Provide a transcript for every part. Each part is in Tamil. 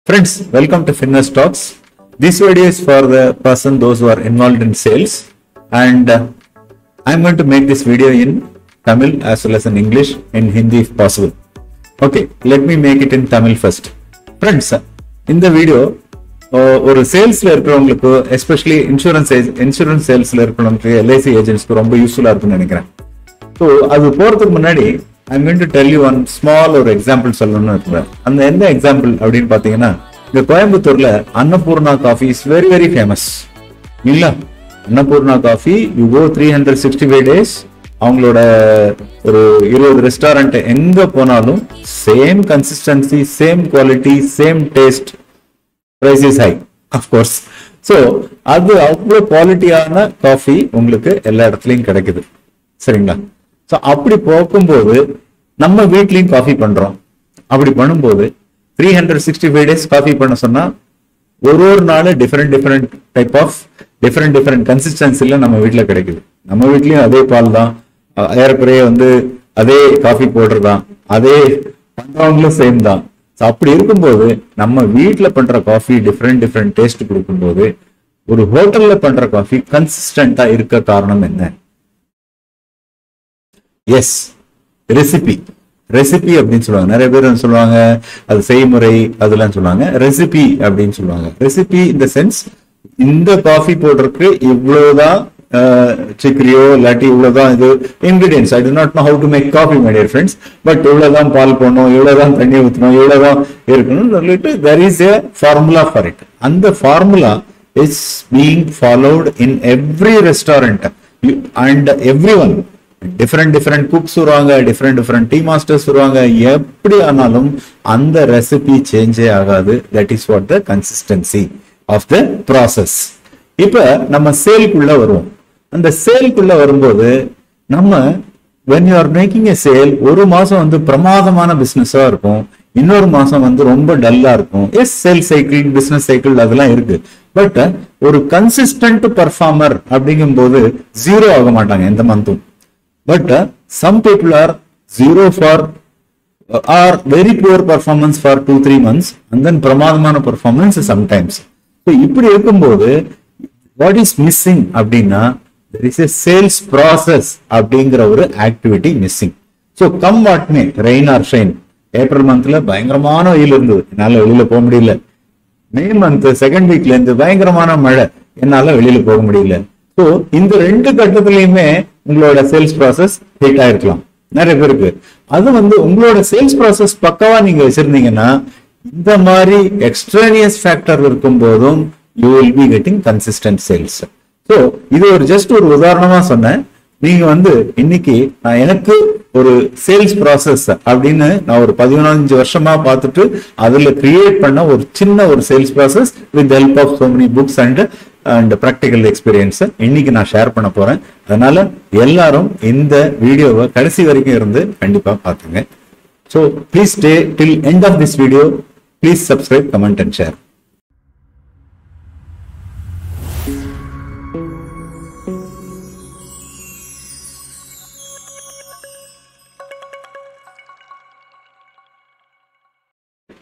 Friends, welcome to Finvest Talks. This video is for the person, those who are involved in sales, and I'm going to make this video in Tamil as well as in English, in Hindi if possible. Okay, let me make it in Tamil first. Friends, in the video, ஒரு சேல்ஸ்ல இருக்கிறவங்களுக்கு, எஸ்பெஷலி இன்சூரன்ஸ் சேல்ஸ்ல இருக்கிறவங்களுக்கு, எல்ஐசி ஏஜென்ட்ஸ்க்கு ரொம்ப யூஸ்ஃபுல்லா இருக்கும்னு நினைக்கிறேன். ஸோ அது போறதுக்கு முன்னாடி I'm going to tell you one small ஒரு எக்ஸாம்பிள் சொல்லணும்னு இருக்கிறேன். அந்த எந்த எக்ஸாம்பிள் அப்படின்னு பாத்தீங்கன்னா, இந்த கோயம்புத்தூர்ல Annapoorna coffee is very very famous இல்ல. Annapoorna coffee you go 365 days, அவங்களோட ஒரு 20 ரெஸ்டாரண்ட் எங்க போனாலும் same consistency, same quality, same taste, price is high of course. So அது அவ்வளோ குவாலிட்டியான காஃபி உங்களுக்கு எல்லா இடத்துலையும் கிடைக்குது, சரிங்களா? ஸோ அப்படி போகும்போது நம்ம வீட்லயும் காஃபி பண்றோம். அப்படி பண்ணும்போது 365 days காஃபி பண்ண சொன்னா ஒரு நாள் டிஃபரெண்ட் டைப் ஆஃப் டிஃபரெண்ட் கன்சிஸ்டன்சில நம்ம வீட்டுல கிடைக்குது. நம்ம வீட்லயும் அதே பால் தான், ஏறக்குறைய அதே காஃபி பவுடர் தான், அதே பண்றவங்களும் சேம் தான். அப்படி இருக்கும்போது நம்ம வீட்டுல பண்ற காஃபி டிஃபரெண்ட் டேஸ்ட் கொடுக்கும்போது ஒரு ஹோட்டல்ல பண்ற காஃபி கன்சிஸ்டன்டா இருக்க காரணம் என்ன? எஸ், ரெசிபி அப்படின்னு சொல்லுவாங்க. நிறைய பேர் சொல்லுவாங்க அது செய்முறை அதெல்லாம் சொல்லுவாங்க. ரெசிபி அப்படின்னு சொல்லுவாங்க. ரெசிபி இந்த சென்ஸ், இந்த காஃபி பவுடருக்கு இவ்வளவுதான் சிக்கரியோ இல்லாட்டி இவ்வளவுதான் இது ingredients. I do not know how to make coffee my dear friends, but இவ்வளவுதான் பால் போடணும், இவ்வளவுதான் தண்ணி ஊற்றணும், இவ்வளவுதான் இருக்கணும் சொல்லிட்டு there is a formula for it. அந்த formula is being followed in every restaurant and everyone. Different cooks வருவாங்க, டிஃபரெண்ட் டீ மாஸ்டர்ஸ் வருவாங்க. எப்படி ஆனாலும் அந்த ரெசிபி சேஞ்சே ஆகாது. That is what the consistency of the process. இப்ப நம்ம சேல்குள்ள வருவோம். அந்த சேல்குள்ள வரும்போது நம்ம when you are making a sale, ஒரு மாசம் பிரமாதமான பிசினஸா இருக்கும், இன்னொரு மாசம் ரொம்ப டல்லா இருக்கும். Yes, sale cycle, business cycle அதெல்லாம் இருக்கு. பட் ஒரு கன்சிஸ்டன்ட் பர்ஃபார்மர் அப்படிங்கும் போது ஜீரோ ஆக மாட்டாங்க எந்த மந்த்தும். But some people are zero for or very poor performance for 2-3 months and then பிரமாதமான performance sometimes. So இப்படி இருக்கும்போது what is missing அப்படின்னா, there is a sales process அப்படிங்கிற ஒரு activity missing. So come what may, rain or shine, April மந்த்ல பயங்கரமான வெயில் இருந்தது, என்னால வெளியில போக முடியல. மே மந்த் செகண்ட் வீக்ல இருந்து பயங்கரமான மழை, என்னால வெளியில போக முடியல. ஸோ இந்த ரெண்டு கட்டத்திலையுமே உங்களோட சேல்ஸ் ப்ராசஸ் ஹிட் ஆயிருக்கலாம் நிறைய பேருக்கு. அது உங்களோட சேல்ஸ் ப்ராசஸ் பக்கவா நீங்க வச்சிருந்தீங்கன்னா, இந்த மாதிரி எக்ஸ்ட்ரானியஸ் ஃபேக்டர் இருக்கும் போதும் you will be getting consistent sales. So இது ஒரு ஜஸ்ட் ஒரு உதாரணமா சொன்னேன். நீங்க இன்னைக்கு நான் எனக்கு ஒரு சேல்ஸ் ப்ராசஸ் அப்படின்னு நான் ஒரு 15 வருஷமா பார்த்துட்டு அதுல கிரியேட் பண்ண ஒரு சின்ன ஒரு sales process with help of so many books and practical experience இன்னைக்கு நான் ஷேர் பண்ண போறேன். அதனால எல்லாரும் இந்த வீடியோவை கடைசி வரைக்கும் இருந்து கண்டிப்பா பாத்துங்க. So please stay till end of this video. Please subscribe, comment and share.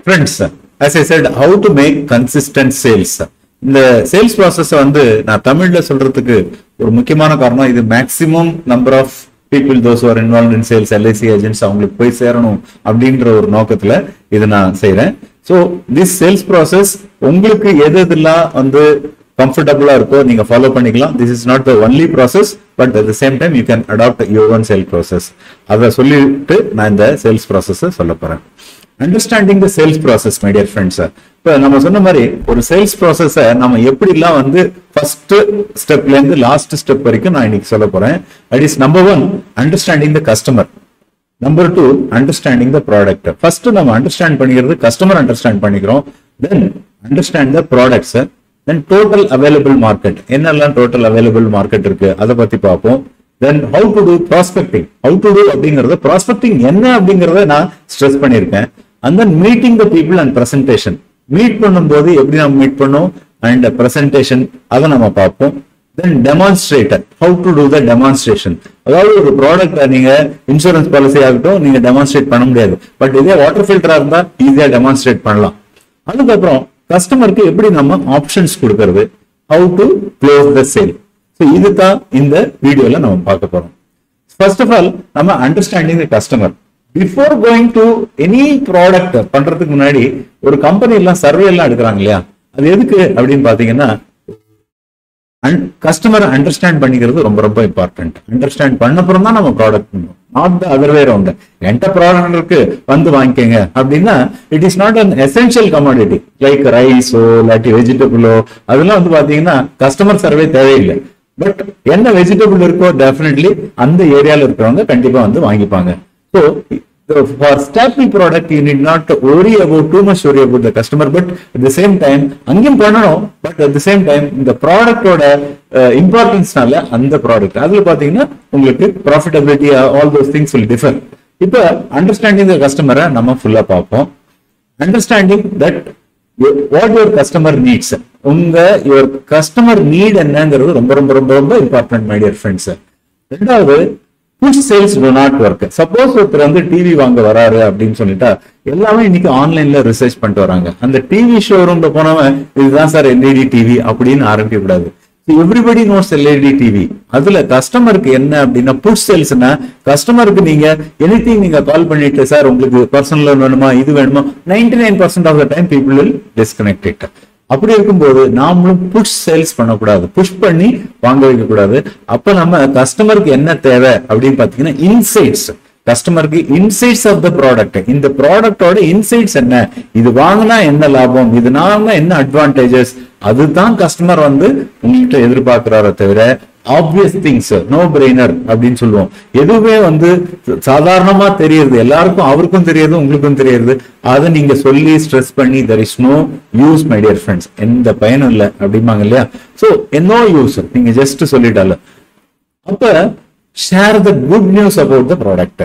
Friends, as I said, how to make consistent sales. இந்த சேல்ஸ் ப்ராசஸ் நான் தமிழ்ல சொல்றதுக்கு ஒரு முக்கியமான காரணம், இது maximum number of people those are involve in sales, LIC agents அவங்களுக்கு போய் சேரணும் அப்படின்ற ஒரு நோக்கத்துல இதை நான் செய்யறேன். ஸோ திஸ் சேல்ஸ் ப்ராசஸ் உங்களுக்கு எதெல்லாம் கம்ஃபர்டபுளா இருக்கோ நீங்க ஃபாலோ பண்ணிக்கலாம். This is not the only process, but at the same time you can adapt your own sale process. அதை சொல்லிட்டு நான் இந்த சேல்ஸ் ப்ராசஸ் சொல்ல போறேன். Understanding the sales process my dear friends. இப்ப நம்ம சொன்ன மாதிரி ஒரு சேல்ஸ் ப்ராசஸ நம்ம எப்படிலாம் ஃபர்ஸ்ட் ஸ்டெப்ல இருந்து லாஸ்ட் ஸ்டெப் வரைக்கும் நான் இன்னைக்கு சொல்ல போறேன். That is number 1, understanding the customer. Number 2, understanding the product. First நம்ம அண்டர்ஸ்டாண்ட் பண்ணிக்கிறது கஸ்டமர் அண்டர்ஸ்டாண்ட் பண்ணிக்கிறோம். தென் understand the products. Then total available market, என்னெல்லாம் டோட்டல் அவைலபிள் மார்க்கெட் இருக்கு அதை பத்தி பார்ப்போம். Then how to do prospecting. How to do அப்படிங்கறத, prospecting என்ன அப்படிங்கறத நான் ஸ்ட்ரெஸ் பண்ணிருக்கேன். And then meeting the people and presentation. Meet பண்ணும்போது எப்படி நம்ம மீட் பண்ணோம் அண்ட் பிரசன்டேஷன் அதை நம்ம பார்ப்போம். Then demonstrator, how to do the demonstration. அதாவது ஒரு ப்ராடக்ட் நீங்க இன்சூரன்ஸ் பாலிசி ஆகட்டும் நீங்க டெமான்ஸ்ட்ரேட் பண்ண முடியாது, பட் இதே வாட்டர் ஃபில்டரா இருந்தா ஈஸியா டெமான்ஸ்ட்ரேட் பண்ணலாம். அதுக்கப்புறம் கஸ்டமருக்கு எப்படி நம்ம ஆப்ஷன்ஸ் கொடுக்கறது, how to close the sale. So இதுதான் இந்த வீடியோல நம்ம பார்க்க போறோம். ஃபர்ஸ்ட் ஆஃப் ஆல் நம்ம understanding the customer. Before going to any product பண்றதுக்கு முன்னாடி ஒரு கம்பெனி எல்லாம் சர்வே எல்லாம் எடுக்கிறாங்க இல்லையா, அது எதுக்கு அப்படின்னு பாத்தீங்கன்னா கஸ்டமர் அண்டர்ஸ்டாண்ட் பண்ணிக்கிறது ரொம்ப ரொம்ப இம்பார்ட்டன்ட். அண்டர்ஸ்டாண்ட் பண்ணப்புறம் தான் நம்ம ப்ராடக்ட் பண்ணுவோம், not the other way round. என்கிட்ட ப்ராடக்ட் இருக்கு வந்து வாங்கிக்கங்க அப்படின்னா it is not an essential commodity like ரைஸோ இல்லாட்டி வெஜிடபிளோ. அதெல்லாம் வந்து பாத்தீங்கன்னா கஸ்டமர் சர்வே தேவையில்லை. பட் என்ன வெஜிடபிள் இருக்கோ டெஃபினெட்லி அந்த ஏரியால இருக்கிறவங்க கண்டிப்பா வந்து வாங்கிப்பாங்க. So for staple product you need not worry about too much worry about the customer, but at the same time அங்கேயும் பண்ணணும், but at the same time இந்த ப்ராடக்டோட இம்பார்ட்டன்ஸ்னால அந்த ப்ராடக்ட் அதுல பாத்தீங்கன்னா உங்களுக்கு profitability all those things will differ. இப்ப அண்டர்ஸ்டாண்டிங் த கஸ்டமரை நம்ம ஃபுல்லா பார்ப்போம். Understanding that what your customer needs, your customer need என்னங்கிறது ரொம்ப ரொம்ப ரொம்ப ரொம்ப இம்பார்ட்டன்ட் மை டியர் ஃப்ரெண்ட்ஸ். ரெண்டாவது, push sales do not work. Suppose ஒருத்தர் வந்து டிவி வாங்க வராரு அப்படின்னு சொல்லிட்டா எல்லாமே இன்னைக்கு ஆன்லைன்ல ரிசர்ச் பண்ணிட்டு வராங்க. அந்த டிவி ஷோரூம்ல போனவன் இதுதான் சார் எல்இடி டிவி அப்படின்னு ஆரம்பிக்க கூடாது. Everybody knows LED TV. அதுல கஸ்டமருக்கு என்ன அப்படின்னா புஷ் சேல்ஸ்னா கஸ்டமருக்கு நீங்க எனிதிங் நீங்க கால் பண்ணிட்டு சார் உங்களுக்கு பர்சனல் லோன் வேணுமா இது வேணுமா 99% of the time people will disconnect it. அப்படி இருக்கும்போது நாமளும் புஷ் சேல்ஸ் பண்ணக்கூடாது, புஷ் பண்ணி வாங்க வைக்க கூடாது. அப்ப நம்ம கஸ்டமருக்கு என்ன தேவை அப்படின்னு பாத்தீங்கன்னா இன்சைட்ஸ். கஸ்டமருக்கு இன்சைட்ஸ் ஆஃப் த ப்ராடக்ட், இந்த ப்ராடக்டோட இன்சைட்ஸ் என்ன, இது வாங்கினா என்ன லாபம், இது நாம என்ன அட்வான்டேஜஸ், அதுதான் கஸ்டமர் வந்து உங்ககிட்ட எதிர்பார்க்கிறார தவிர ஆப்வியஸ் திங்ஸ் நோ பிரெய்னர் அப்படின்னு சொல்லுவோம். எதுவுமே வந்து சாதாரணமா தெரியுது எல்லாருக்கும், அவருக்கும் தெரியுது உங்களுக்கும் தெரியுது, அதை நீங்க சொல்லி ஸ்ட்ரெஸ் பண்ணி there is no use my dear friends, எந்த பயனும் இல்லை அப்படிம்பாங்க இல்லையா. சோ no use, நீங்க ஜஸ்ட் சொல்லிட்டாலும். அப்ப share the good news about the product.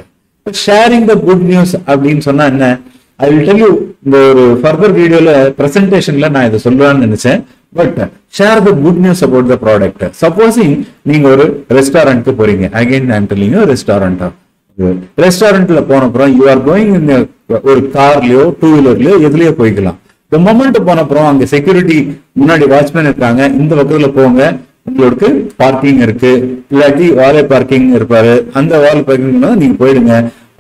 Sharing the good news அப்படின்னு சொன்னா என்ன, ஐ வில் டெல் யூ. இந்த ஒரு ஃபர்தர் வீடியோல பிரசன்டேஷன்ல நான் இதை சொல்லலாம்னு நினைச்சேன். But share the good news about the product. Supposing நீங்க ஒரு ரெஸ்டாரண்ட்க்கு போறீங்க, அகைன் ஐம் டெல்லிங் யூ ரெஸ்டாரண்டா, ரெஸ்டாரண்ட்ல போன அப்புறம் யூ ஆர் கோயிங் ஒரு கார்லயோ டூ வீலர்லயோ எதுலயோ போய்க்கலாம். இந்த மொமெண்ட் போன அப்புறம் அங்க செக்யூரிட்டி முன்னாடி வாட்ச்மேன் இருக்காங்க, இந்த பக்கத்துல போங்க உங்களுக்கு பார்க்கிங் இருக்கு, இல்லாட்டி வாலே பார்க்கிங் இருப்பாரு, அந்த வால் பார்க்கிங் நீங்க போயிடுங்க.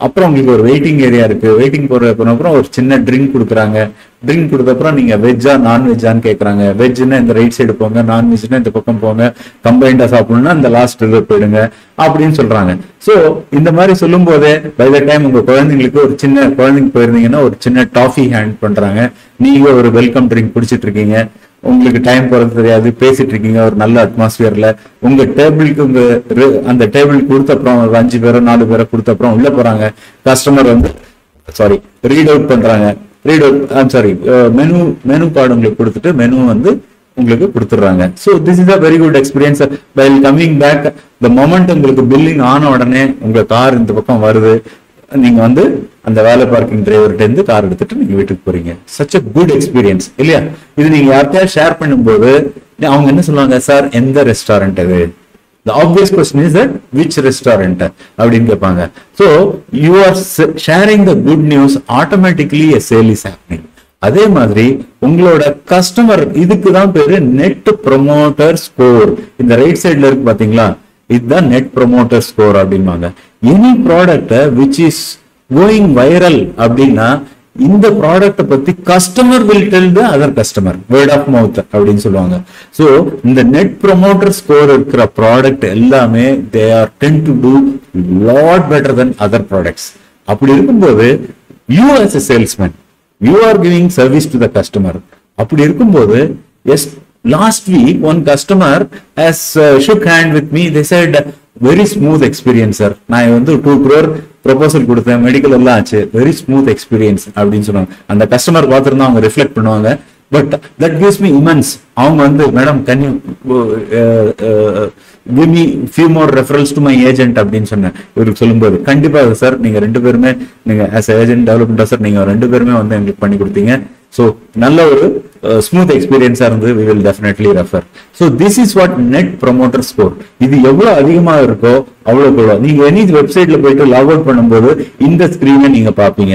அப்புறம் உங்களுக்கு ஒரு வெயிட்டிங் ஏரியா இருக்கு, வெயிட்டிங் போற அப்புறம் ஒரு சின்ன ட்ரிங்க் கொடுக்குறாங்க. ட்ரிங்க் கொடுத்த அப்புறம் நீங்க வெஜ்ஜா நான்வெஜ்ஜான்னு கேட்கறாங்க. வெஜ்னா இந்த ரைட் சைடு போங்க, நான்வெஜ்னா இந்த பக்கம் போங்க, கம்பைண்டா சாப்பிடணும்னா இந்த லாஸ்ட் இது போயிடுங்க அப்படின்னு சொல்றாங்க. சோ இந்த மாதிரி சொல்லும் போதே பை த டைம் உங்க குழந்தைங்களுக்கு ஒரு சின்ன குழந்தைங்க போயிருந்தீங்கன்னா ஒரு சின்ன டாஃபி ஹேண்ட் பண்றாங்க, நீங்க ஒரு வெல்கம் ட்ரிங்க் குடிச்சிட்டு இருக்கீங்க, உங்களுக்கு டைம் போறது தெரியாது, பேசிட்டு இருக்கீங்க ஒரு நல்ல அட்மாஸ்பியர்ல. உங்க டேபிளுக்கு உங்க அந்த டேபிள் கொடுத்த அப்புறம் ஒரு 5 பேரோ 4 பேரோ கொடுத்த அப்புறம் உள்ள போறாங்க. கஸ்டமர் வந்து ரீட் அவுட் பண்றாங்க, மெனு கார்டு உங்களுக்கு கொடுத்துட்டு மெனு வந்து உங்களுக்கு கொடுத்துடுறாங்க. So this is a very good experience. While coming back the moment உங்களுக்கு பில்லிங் ஆன உடனே உங்க கார் இந்த பக்கம் வருது, நீங்க வந்து அந்த வேலை பார்க்கிங் டிரைவர்கிட்ட இருந்து கார் எடுத்துட்டு நீங்க வீட்டுக்கு போறீங்க. சச் அ குட் எக்ஸ்பீரியன்ஸ் இல்லையா? இது நீங்க யார்கிட்டயா ஷேர் பண்ணும்போது அவங்க என்ன சொல்லுவாங்க, சார் எந்த ரெஸ்டாரண்ட் இது? The obvious question is that which restaurant அப்படின்னு கேட்பாங்க. So you are sharing the good news, automatically a sale is happening. அதே மாதிரி உங்களோட கஸ்டமர், இதுக்கு தான் பேரு நெட் ப்ரொமோட்டர் ஸ்கோர். இந்த ரைட் சைட்ல இருக்கு பாத்தீங்களா, இதுதான் நெட் ப்ரொமோட்டர் ஸ்கோர் அப்படின்பாங்க. Any product which is going viral அப்படின்னா இந்த ப்ராடக்ட் பத்தி customer will tell the other customer, word of mouth அப்படின்னு சொல்லுவாங்க. சோ இந்த நெட் ப்ரொமோட்டர் ஸ்கோர் இருக்கிற ப்ராடக்ட் எல்லாமே they are tend to do lot better than other products. அப்படி இருக்கும்போது you as a salesman you are giving service to the customer. அப்படி இருக்கும்போது S, last week one customer has shook hand with me. They said very smooth experience sir. நான் வந்து 2 crore proposal கொடுத்தேன், மெடிக்கல் எல்லாம் ஆச்சு, வெரி ஸ்மூத் எக்ஸ்பீரியன்ஸ் அப்படின்னு சொன்னாங்க. அந்த கஸ்டமர் பார்த்துருந்தா அவங்க ரிஃப்ளெக்ட் பண்ணுவாங்க. But that gives me immense. அவங்க வந்து madam can you give me few more referrals to my agent அப்படின்னு சொன்னேன். இவருக்கு சொல்லும்போது கண்டிப்பா சார் நீங்க 2 பேருமே நீங்க as a agent development sir நீங்க 2 பேருமே வந்து எங்களுக்கு பண்ணி கொடுத்தீங்க, ஸோ நல்ல ஒரு ஸ்மூத் எக்ஸ்பீரியன்ஸா இருந்து we will definitely refer. So this is what net promoter score. இது எவ்வளவு அதிகமா இருக்கோ அவ்வளவு நீங்க எனி வெப்சைட்ல போயிட்டு லாக் அவுட் பண்ணும்போது இந்த ஸ்கிரீனை நீங்க பாப்பீங்க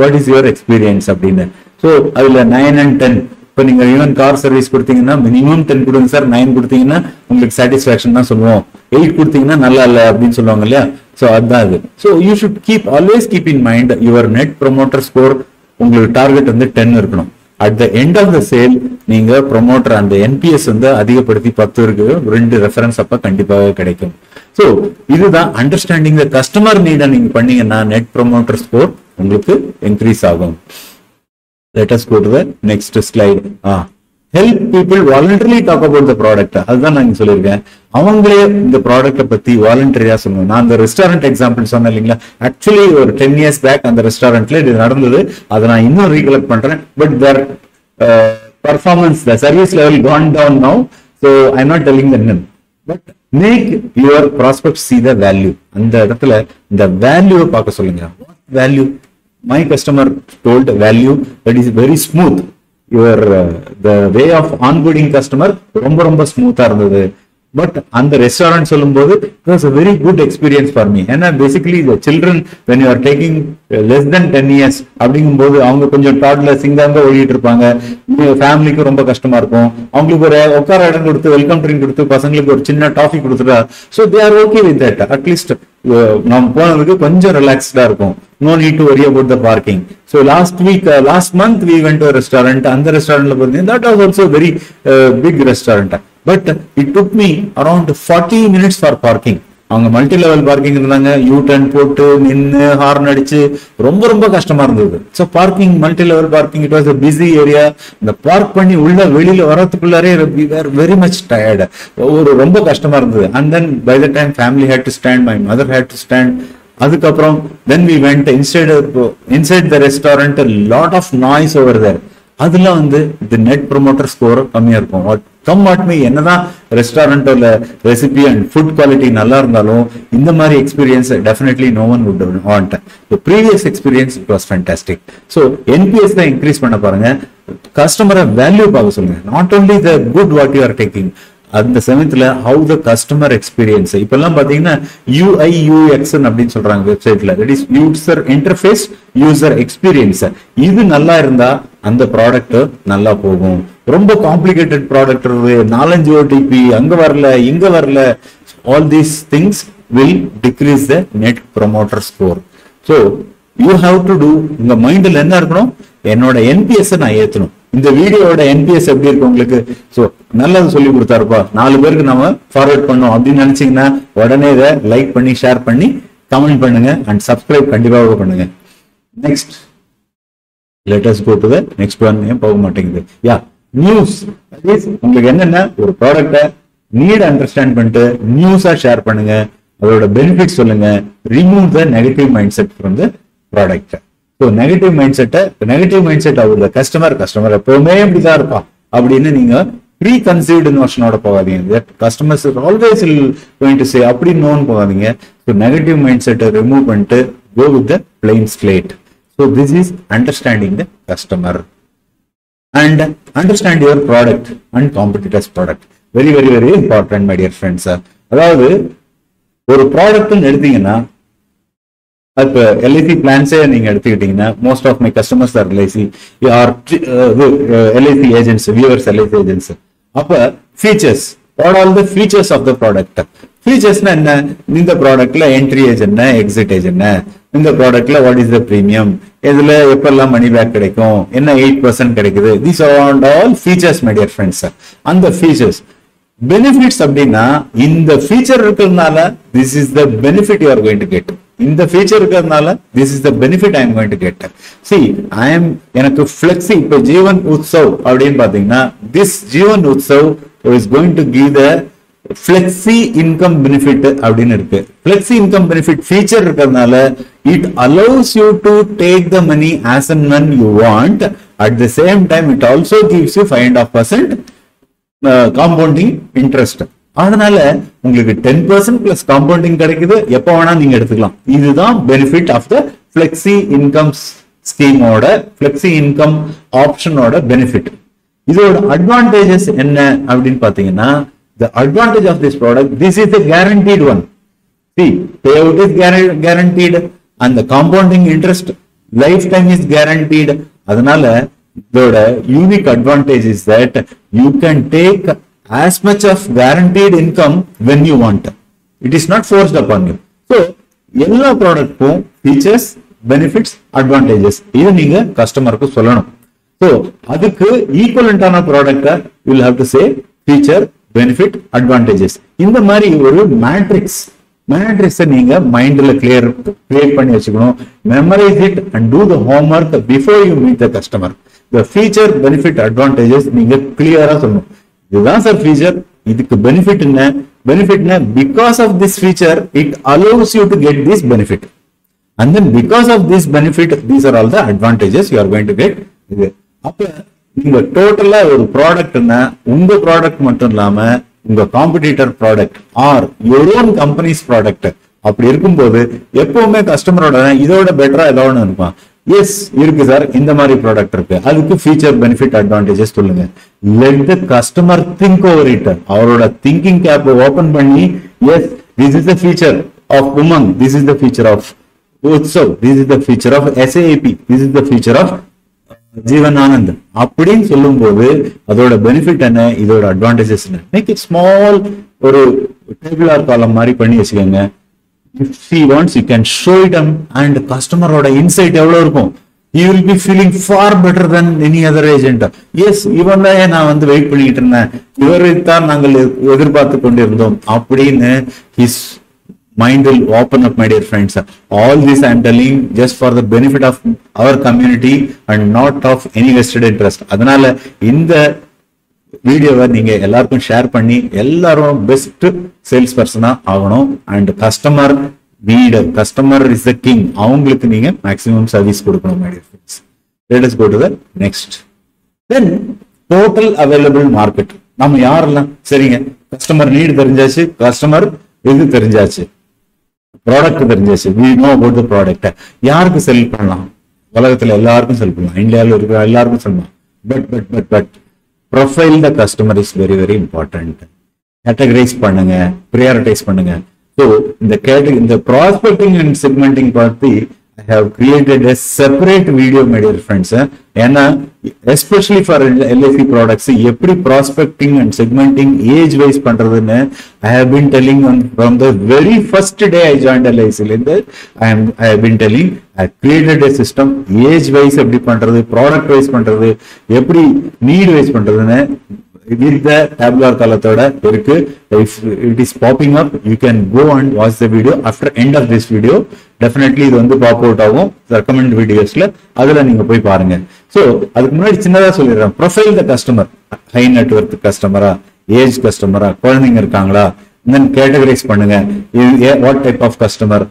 what is your experience அப்படின்னு. ஸோ அதுல 9 and 10. இப்போ நீங்க ஈவன் கார் சர்வீஸ் கொடுத்தீங்கன்னா மினிமம் 10 கொடுங்க சார், 9 கொடுத்தீங்கன்னா உங்களுக்கு சாட்டிஸ்பாக்சன் தான் சொல்லுவோம், 8 கொடுத்தீங்கன்னா நல்லா இல்ல அப்படின்னு சொல்லுவாங்க இல்லையா. ஸோ அதுதான் அது. So you should always keep in mind your net promoter score. உங்களுக்கு டார்கெட் வந்து 10 இருக்கணும். At the end of the sale நீங்க ப்ரொமோட்டர் அந்த என்பிஎஸ் வந்து அதிகப்படுத்தி 10 இருக்கு, 2 ரெஃபரன்ஸ் அப்ப கண்டிப்பாக கிடைக்கும். ஸோ இதுதான் அண்டர்ஸ்டாண்டிங் த கஸ்டமர் நீட நீங்க பண்ணீங்கன்னா நெட் ப்ரொமோட்டர் ஸ்கோர் உங்களுக்கு இன்க்ரீஸ் ஆகும். Let us go to the next slide. Help people voluntarily talk about the product. அதுதான் நான் சொல்லியிருக்கேன். அவங்களே இந்த ப்ராடக்ட்டை பத்தி வாலண்டரியா சொல்லணும். நான் அந்த ரெஸ்டாரண்ட் எக்ஸாம்பிள் சொன்னேன் இல்லைங்களா, ஆக்சுவலி ஒரு 10 years பேக் அந்த ரெஸ்டாரண்ட்ல இது நடந்தது. அதை நான் இன்னும் ரீகலெக்ட் பண்றேன். But their performance, the service level gone down now. So I'm not telling the name. But make your prospects see the value. அந்த இடத்துல இந்த வேல்யூவை பார்க்க சொல்லுங்க. What value? My customer told value that is very smooth. Your the way of onboarding customer ரொம்ப ஸ்மூத்தா இருந்தது. பட் அந்த ரெஸ்டாரண்ட் சொல்லும் போது it was a very good experience for me. ஏன்னா basically the children when you are taking less than 10 years அப்படிங்கும் போது அவங்க கொஞ்சம் டாட்ல சிங்காங்க ஓடிட்டு இருப்பாங்க. ஃபேமிலிக்கு ரொம்ப கஷ்டமா இருக்கும். அவங்களுக்கு ஒரு உட்கார இடம் கொடுத்து வெல்கம் ட்ரிங்க் கொடுத்து பசங்களுக்கு ஒரு சின்ன டாஃபி கொடுத்துட்டா so they are okay with that. At least நம்ம போனதுக்கு கொஞ்சம் ரிலாக்ஸ்டா இருக்கும். No need to worry about the parking. So last month we went to a restaurant. And the restaurant that was also a very big restaurant. But it took me around 40 minutes for parking. அவங்க மல்டி லெவல் பார்க்கிங் இருந்தாங்க. யூ டர்ன் போட்டு நின்று ஹார்ன் அடிச்சு ரொம்ப கஷ்டமா இருந்தது. So parking multi level parking it was a busy area. இந்த பார்க் பண்ணி உள்ள வெளியில வரதுக்குள்ளாரே we were very much tired. ரொம்ப கஷ்டமா இருந்தது. And then by the time family had to stand, my mother had to stand. அதுக்கப்புறம் then we went inside the restaurant, a lot of noise over there. அதுல வந்து the net promoter score கம்மியா இருக்கும். என்னதான் ரெஸ்டாரண்டோட ரெசிபி அண்ட் ஃபுட் குவாலிட்டி நல்லா இருந்தாலும் இந்த மாதிரி experience definitely no one would want. The previous experience it was fantastic. So NPS தான் இன்க்ரீஸ் பண்ண பாருங்க. கஸ்டமரை வேல்யூ பார்க்க சொல்லுங்க. Not only the good what you are taking. அந்த சமயத்துல how the customer experience இப்பெல்லாம் பாத்தீங்கன்னா UI UX அப்படின்னு சொல்றாங்க வெப்சைட்ல. That is user interface user experience. இது நல்லா இருந்தா அந்த ப்ராடக்ட் நல்லா போகும். ரொம்ப காம்ப்ளிகேட்டட் ப்ராடக்ட் 4-5 OTP அங்க வரல இங்க வரல, all these things will decrease the net promoter score. So you have to do, உங்க மைண்ட்ல என்ன இருக்கணும், என்னோட என்பிஎஸ் நான் ஏத்தணும். இந்த வீடியோட என்பிஎஸ் எப்படி இருக்கு உங்களுக்கு, சோ நல்லது சொல்லி கொடுத்தாருப்பா 4 பேருக்கு நம்ம ஃபார்வர்ட் பண்ணோம் அப்படின்னு நினைச்சீங்கன்னா உடனே இதை லைக் பண்ணி ஷேர் பண்ணி கமெண்ட் பண்ணுங்க அண்ட் சப்ஸ்கிரைப் கண்டிப்பாக பண்ணுங்க. Next let us go to the next one. போக மாட்டேங்குது. யா நியூஸ். உங்களுக்கு என்னென்ன ஒரு ப்ராடக்ட நீட் அண்டர்ஸ்டாண்ட் பண்ணிட்டு நியூஸா ஷேர் பண்ணுங்க, அதோட பெனிஃபிட் சொல்லுங்க. Remove the negative mindset from the product. So negative mindset our customer எப்பவுமே இப்படிதான் இருப்பா அப்படின்னு நீங்க ப்ரீ கன்சீவ்டு நோஷனோட போகாதீங்க. Customers always going to say அப்படின்னு நோன் போகாதீங்க. ஸோ நெகட்டிவ் மைண்ட் செட்டை ரிமூவ் பண்ணிட்டு go with the plain slate. So this is understanding the customer and understand your product and competitors product. Very important my dear friends. அதாவது ஒரு ப்ராடக்ட்னு எடுத்தீங்கன்னா இப்ப எல்ஐசி பிளான்ஸே நீங்க எடுத்துக்கிட்டீங்கன்னா most of my customers are LIC agents, viewers LIC agents. அப்ப features, what all the features of the product. ஃபீச்சர்ஸ்னா என்ன, இந்த ப்ராடக்ட்ல என்ட்ரி ஏஜ் என்ன, எக்ஸிட் ஏஜ் என்ன, இந்த ப்ராடக்ட்ல வாட் இஸ் த பிரீமியம், இதுல எப்பெல்லாம் மணி பேக் கிடைக்கும், என்ன 8% கிடைக்குது. These are all features my dear friends. அந்த ஃபீச்சர்ஸ் பெனிஃபிட்ஸ் அப்படின்னா இந்த ஃபீச்சர் இருக்கிறதுனால this is the benefit you are going to get. இந்த ஃபீச்சர் இருக்கிறதுனால this is the benefit I am going to get. See I am எனக்கு ஃபிளெக்ஸி இப்ப ஜீவன் உத்சவ் அப்படின்னு பாத்தீங்கன்னா this Jeevan Utsav is going to give the flexi income benefit அப்படின்னு இருக்கு. ஃபிளெக்ஸி இன்கம் பெனிஃபிட் ஃபீச்சர் இருக்கிறதுனால it allows you to take the money as and when you want. At the same time it also gives you 5.5% compounding interest. அதனால உங்களுக்கு 10% பிளஸ் காம்பவுண்டிங் கிடைக்குது. எப்ப வேணா நீங்க எடுத்துக்கலாம். இதுதான் benefit of the flexi incomes ஸ்கீமோட ஃபிளெக்ஸி இன்கம் ஆப்ஷனோட பெனிஃபிட். இதோட அட்வான்டேஜஸ் என்ன அப்படின்னு பாத்தீங்கன்னா, the advantage of this product, this is the guaranteed one. See, payout is guaranteed and the compounding interest lifetime is guaranteed. அதனால இதோட unique advantage is that you can take as much of guaranteed income when you want. It is not forced upon you. So எல்லா ப்ராடக்ட்க்கும் features, benefits, advantages இது நீங்க கஸ்டமருக்கு சொல்லணும். So அதுக்கு ஈக்குவலண்டான ப்ராடக்ட்டை you will have to say feature, benefit, advantages. இந்த மாதிரி ஒரு மேட்ரிக்ஸை நீங்க மைண்ட்ல கிரியேட் பண்ணி வச்சுக்கணும். Memorise it and do the homework before you meet the customer. The feature, benefit, advantages நீங்க கிளியரா சொல்லணும். இதுதான் சார் ஃபீச்சர், இதுக்கு பெனிஃபிட் என்ன, பெனிஃபிட்னா because of this feature it allows you to get this benefit, and then because of this benefit these are all the advantages you are going to get. இது அப்ப நீங்க டோட்டலா ஒரு ப்ராடக்ட்னா உங்க ப்ராடக்ட் மட்டும் இல்லாம உங்க competitor product or your own companies product அப்படி இருக்கும்போது எப்பவுமே கஸ்டமரோட இதோட பெட்டரா ஏதாவது இருப்பான். எஸ் இருக்கு சார், இந்த மாதிரி ப்ராடக்ட் இருக்கு, அதுக்கு ஃபீச்சர், பெனிஃபிட், அட்வான்டேஜஸ் சொல்லுங்க. Let the customer think over it. அவரோட திங்கிங் கேப் ஓபன் பண்ணி, yes this is the feature of Umang, this is the feature of Utsav, this is the feature of SAP, this is the feature of Jeevan Anand அப்படின்னு சொல்லும் போது அதோட பெனிஃபிட் என்ன, இதோட அட்வான்டேஜஸ் என்ன, மேக் இட் ஸ்மால் ஒரு டேபிளார் காலம் மாதிரி பண்ணி வச்சுக்கோங்க. If he wants, you can show it and கஸ்டமரோட இன்சைட் எவ்வளவு இருக்கும், he will be feeling far better than any other agent. Yes, இவன் தான் நான் வந்து வெயிட் பண்ணிட்டு இருந்தேன், இவரைத்தான் நாங்கள் எதிர்பார்த்து கொண்டிருந்தோம் அப்படின்னு his mind will open up, my dear friends. All this I am telling just for the benefit of our community and not of any vested interest. அதனால இந்த வீடியோவை நீங்க எல்லாருக்கும் ஷேர் பண்ணி எல்லாரும் பெஸ்ட் சேல்ஸ் பர்சனா ஆகணும். And customer is the king, அவங்களுக்கு நீங்க மேக்ஸிமம் சர்வீஸ் கொடுக்கணும், my dear friends. Let us go to the next. Then total available market. நம்ம யாரெல்லாம் சரிங்க, கஸ்டமர் நீட் தெரிஞ்சாச்சு, கஸ்டமர் இது தெரிஞ்சாச்சு, product தெரிஞ்சாச்சு, we know about the product. யாருக்கு செல் பண்ணலாம், உலகத்துல எல்லாருக்கும் செல் பண்ணலாம், இந்தியாவில் இருக்கிற எல்லாருக்கும் சொல்லலாம். But profile the customer is very very important. Categorise பண்ணுங்க, ப்ரியாரிட்டைஸ் பண்ணுங்க. ஸோ இந்த ப்ராஸ்பெக்டிங் அண்ட் செக்மெண்டிங் பார்த்து I have created a separate video, my dear friends. ஏன்னா especially for LIC products எப்படி prospecting and segmenting age wise பண்றதுன்னு I have been telling from the very first day I joined LIC. I have been telling, I created a system age wise எப்படி பண்றது, product wise பண்றது, எப்படி need wise பண்றதுன்னு with the tabular color இருக்கு. If it is popping up, you can go and watch the video. After end of this video, definitely இது வந்து pop out ஆகும் recommend videosல, அதுல நீங்க போய் பாருங்க. So அதுக்கு முன்னாடி சின்னதா சொல்லிடுறேன், profile the customer, high network கஸ்டமரா, ஏஜ் கஸ்டமரா, குழந்தைங்க இருக்காங்களா, தென் கேட்டகரைஸ் பண்ணுங்க, வாட் டைப் ஆஃப் கஸ்டமர்.